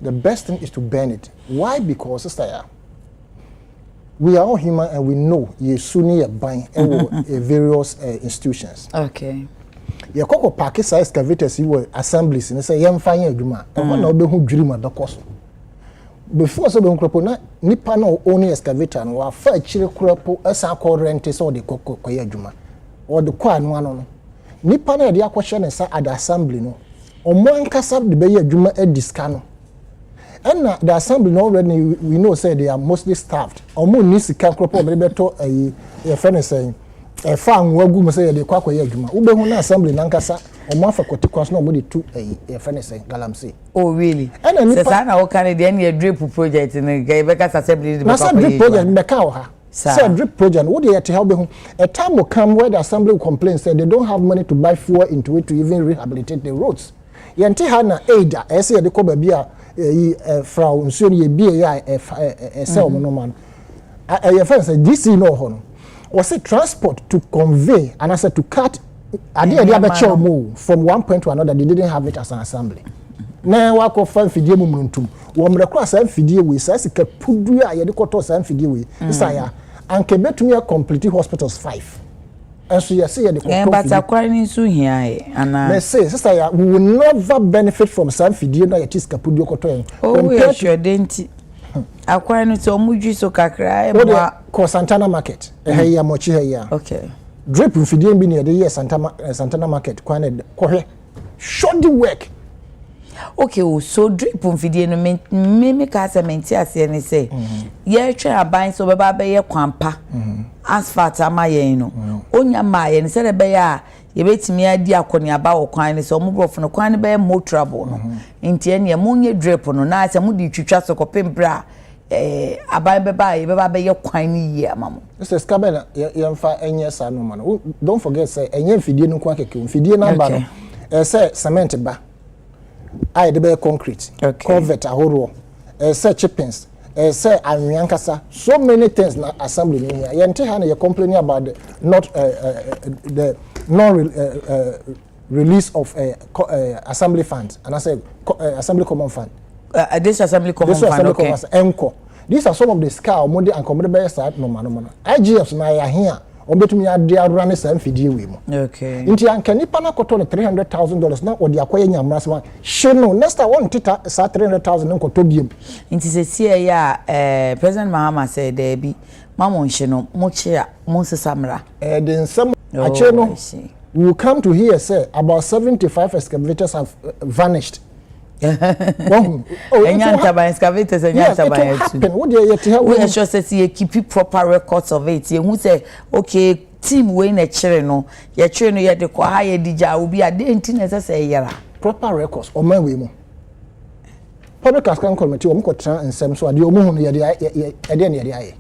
The best thing is to burn it. Why? Because sister ya we are all human and we know ye suni ya buying various institutions. Okay. ye koko park size excavators were assemblies ne say yem fan adwuma e ho na obehu dwiri ma bekoso before so be nkropo na nipa na own excavator no wa fa chire kropo esa ko rent so de koko koye adwuma o de kwa anu ano no nipa na de akwhye ne sa ad assembly no omo ankasa de be adwuma ediska no and the assembly already we know say they are mostly staffed omo ni sika kropo be beto e friend saying e fa anwagu mo say de kwa adwuma wo be hu na assembly nankasa omo afa kotikwas na omo de tu e friend saying galamsey. Oh really? Se sana o Canadian ye drip project ni ga be ka assembly de be kwa drip project be ka ha. Say drip project what they to help be hu a time will come where the assembly will complain say they don't have money to buy fuel into it to even rehabilitate the roads. Yenti ha na aid e say de ko ba bia Frau nsuo ye bie ya sell no man your friend say this no ho no was it transport to convey and I said to cut ade abecho mo from one point to another they didn't have it as an assembly na wa ko fan fidie mu mununtum wo mrekura san fidie we say sika pudu a ye de koto san fidie we isaya anke betumi complete hospitals 5 and so you see the control but acquiring so here and me say sister ya we will never benefit from some fidie na yeti skapudio koto compared to denti acquiring so muju so kakra e mo ko Santana market e ya mochi he ya okay drip fidie bi ne de Santana market kwane ko hwe should work. Okay, so drip fidie no me ka se menti ase ne say ye twa aban so beba be ye kwampa asphalt amaye no onya maye ne se be ya ye betimi adi akoni aba wo kwan ne so omubrofo no kwan ne be more trouble no nti ene munye drip no na ase mu di twitwa so kopembra aban beba ye beba be ye kwan ni ye amamo Mr. Skabena ye mfa enye sa no man don't forget say enye fidie no kwa keke fidie number no say cement ba I de be concrete culvert ahoro say chippings say anwankasa so many things na assembly ni here yente ha na you complaining about the non release of assembly funds and I say assembly common fund this assembly common fund okay enko these are some of the scale mode and commode be start no man IGFs na ya here obetumi ade arane sam fidie we mu okay nti anka nipa na koto no $300,000 na odi akoye nyamrasma sheno next one tita sa $300,000 nkoto biem nti se sie ya president Mahama said there be mamon sheno mo chia mo sesamra the nsam ache no we will come to hear say about 75 excavators have vanished. Enya by excavators enya by happen what dey yet we ensure say you keep proper records of it you who say okay team we na kire no ye kire no ye de kwa ha ye dija obi ade enti na say yera proper records o man we mu public account committee o mko tran nsem so ade o mu hu no ye de na ye de aye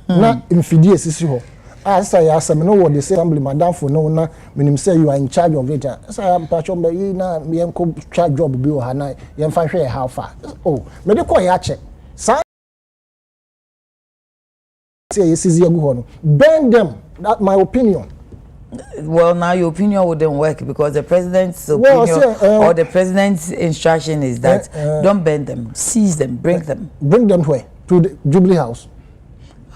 na infidie sisi ho asa ya asem no what the assembly madam for no na minim say you are in charge of it asa ya mpacho be yi na me enko twa job bi o ha na ye mfa hwe how far oh me de ko ya che say yesizi agu ho no bend them that my opinion. Well, now your opinion wouldn't work because the president's opinion or the president's instruction is that don't bend them, seize them, bring them. Bring them where? To the Jubilee House.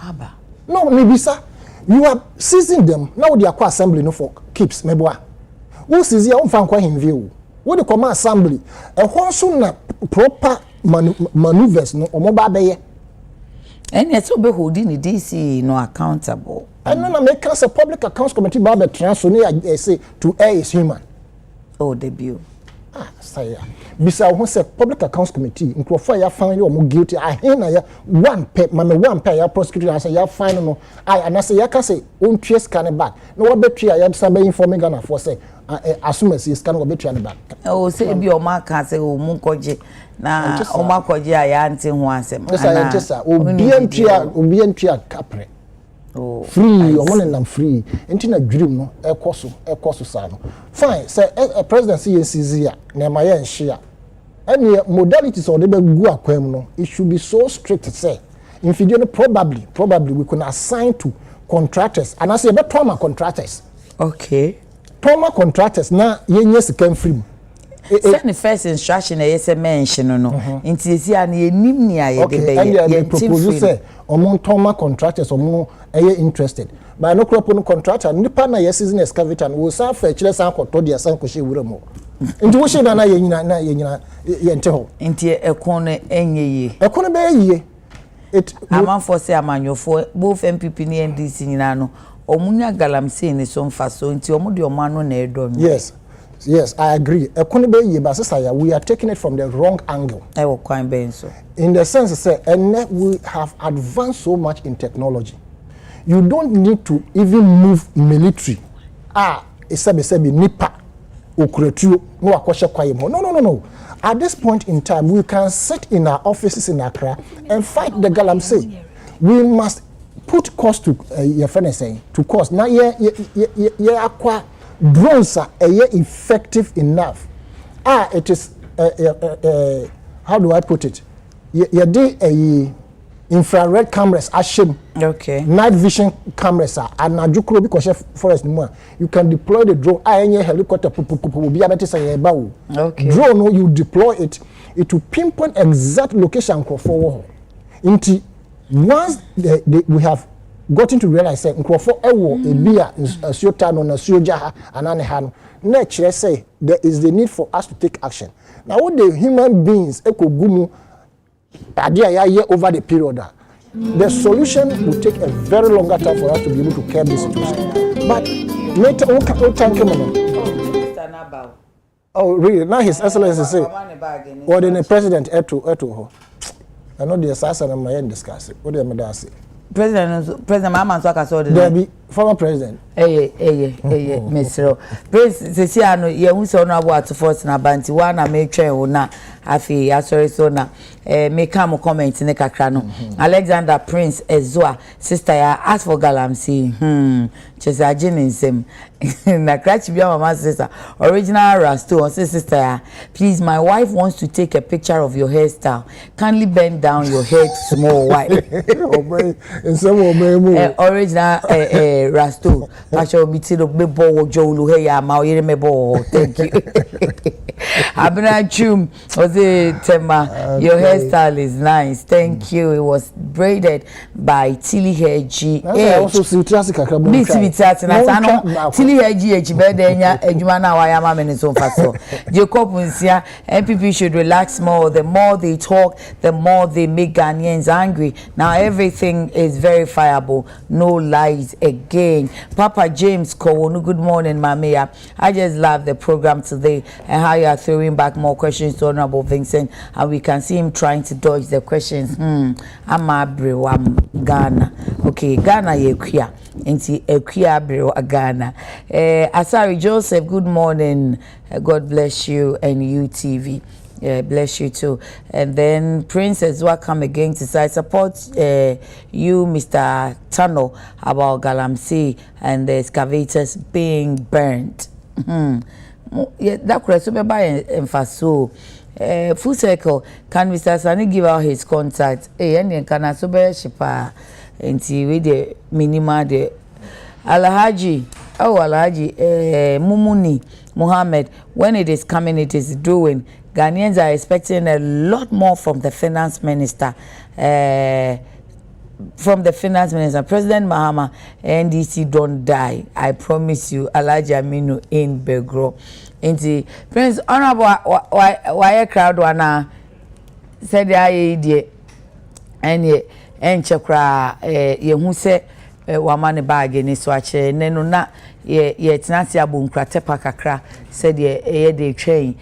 Aba. No, maybe sir. You are seizing them. Now they are qua assembly no for keeps meboa. Who seize ya umfa kwa him view. What the command assembly. A whole na proper maneuvers no omoba beye. And it's so be holding the DC no accountable. And then I make us a public accounts committee by the transfer say to air is human. Oh, debut. Say bisa who say public accounts committee nkofo ya find you more guilty I na ya one pay ya prosecutor say ya find no I and I say ya can say on tue scan back no what betray ya sabe informing Ghana for say assume say scan go betray back oh say bi o ma ka say o mu koje na o ma koje ya anti ho asem ana obi antria kapre oh free o money nam free enti na dwirim no ekoso sa no fine say a presidency NCZ ya na ma ye nhia any modalities or dey gu akwam no it should be so strict say in video no probably we can assign to contractors and I say be trauma contractors okay trauma contractors na yenye sika free Send the first instruction e say mention no nti esi an enim ni aye de be ye propose say omo contractors omo interested but no crop no contractor nipa na yes season excavator no san fa kire san koto de san ko she wura mo nti wo she na ye nyina ye nte ho nti ekon no enye ye ekon be ye it amanfo say amanyofo both MPP ni NDC nyina no omunya galamsey ni so mfa so nti omo de omo ano na edo Yes, I agree. We are taking it from the wrong angle. In the sense that we have advanced so much in technology. You don't need to even move military. Nipa, no. At this point in time, we can sit in our offices in Accra and fight the galamsey. We must put cost to your friend saying to cost. Now, drones are effective enough. It is how do I put it? Infrared cameras ashim. Okay. Night vision cameras and najukro because forest no you can deploy the drone. Any helicopter okay. Drone you deploy it will pinpoint exact location for into once we have gotten to realize say nkrofo ewo ebia asiota no na sioja anane ha no na kire say there is the need for us to take action. Now what the human beings ekogumu adia ya over the period the solution will take a very longer time for us to be able to curb this situation. But later oh really now his excellency say or the president eto I know the assassin and my discuss it what am I say President Mama Swaka so the former president. Mr. Prince Sesiano, ye so na what to force na banti one na make train na afi asori so na make am comment ne kakra no. Alexander Prince Ezua sister ya ask for galamsey. Chese agene nsem. Na crash bia mama sister original rasto sister ya please my wife wants to take a picture of your hairstyle. Kindly bend down your head small while. Original rasto Pastor Bitino Bebo Jolu Heya Maoyere Mebo. Thank you. Abna Chum was it Tema. Your hairstyle is nice. Thank you. It was braided by Tilly Hair G. Also see classic Tilly Hair G bedenya ejumana wayama meniso faso. Jacob Nsia MPP should relax more. The more they talk, the more they make Ghanaians angry. Now everything is verifiable. No lies again. Papa James Kowonu, good morning, Mamia. I just love the program today and how you are throwing back more questions to Honorable Vincent, and we can see him trying to dodge the questions. I'm Ghana. Okay, Ghana ye queer. Inti equia bro Ghana. Asari Joseph, good morning. God bless you and you TV. Yeah, bless you too. And then Princess welcome again to say support you, Mr. Tunnel, about galamsey and the excavators being burnt. Yeah, that could also be by emphasis. Full circle, can Mr. Sani give out his contact? And can also be shipa until with the minima the Alhaji. Oh, Alhaji, Mumuni Muhammad, when it is coming, it is doing. Ghanaians are expecting a lot more from the finance minister. President Mahama, NDC don't die. I promise you, Alhaji Aminu in Begro. Inti Prince Honorable why crowd wana said the idea and ye enchekra yehu se wamane bag ni so ache nenu na ye tenancy abunkra tepa kakra said ye dey train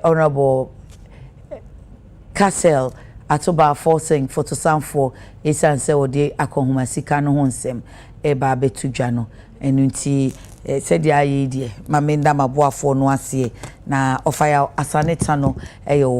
Honorable Castle atoba forcing photosanfo esan se ode akohuma sika no honsem ba betudwa no enunti said ya ye mamenda maboafo no ase na ofaya asaneta no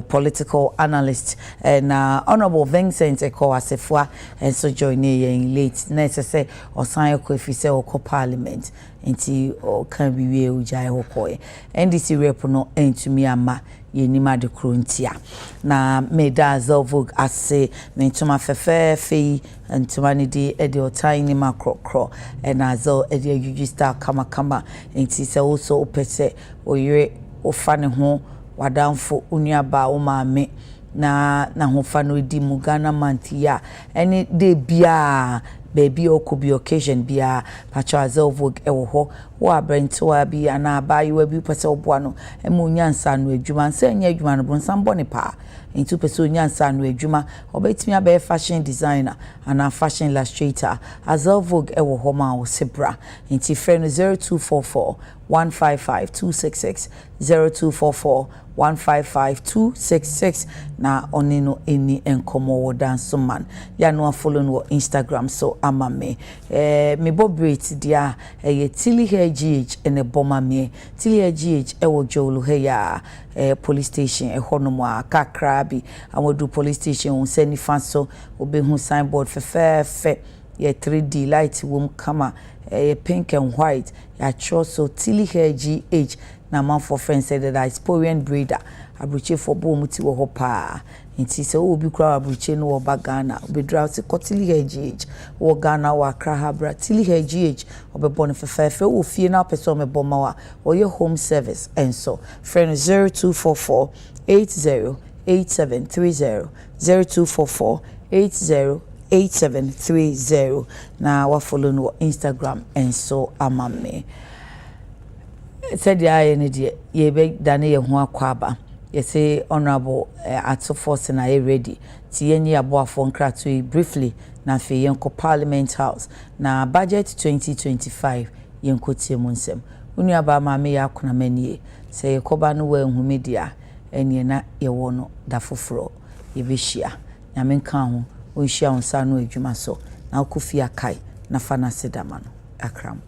political analyst na Honorable Vincent Ekowasefua so join in late na say osan ekofise oko parliament nti o kan biwe ujai hokoe NDC rep no entumi ama yenima de krontia na meda zovog ase mentuma fefe ntuma ni di edi otani makrokro na azo edi yuji star kama nti se also opese oyire ofane ho wadamfo unuaba wo maame na hofa no di mu Ghana mantia any day bia baby or could be occasion bia pachazo vogue ewo ho wa brentwa bi ana abayi wa bi pese oboa no emu nyansa no adwuma nsa nya adwuma no bonsam bone pa ntu pese nyansa no adwuma obetimi abe fashion designer ana fashion illustrator azo vogue ewo ho ma wo sebra nti friend 0244 155 266 0244 155-266 na onino eni enkomo wo dance man ya no follow no Instagram so ama me me bobrate dia ye tili hair gh ene boma me tili hair gh e wo jolu he ya police station e honomo akakra bi amodu police station on seni faso obehu signboard fe ye 3D light wom kama pink and white ya so tili hair gh na man for friends said that Iporian breeder abruche for bomuti wo hopa nti se obi kura abruche no wo bagana obi draw se kotili hgh wo Ghana wa kra habra tili hgh obebon fefe wo fie na person me boma wa wo your home service enso friend 0244 808730 0244 808730 na wa follow no Instagram enso amame said the eye ni de ye be dane ye ho akwaba ye say honorable ato force na ye ready ti yenyi aboafo nkrato briefly na fe yenko parliament house na budget 2025 yenko tie mu nsem unu aba ma me ya kona manie say yekoba no wa hu media enie na ye wono da foforo ye be hia nyame nka ho o hia onsa no adwuma so na okofia kai na fa na sedama no akram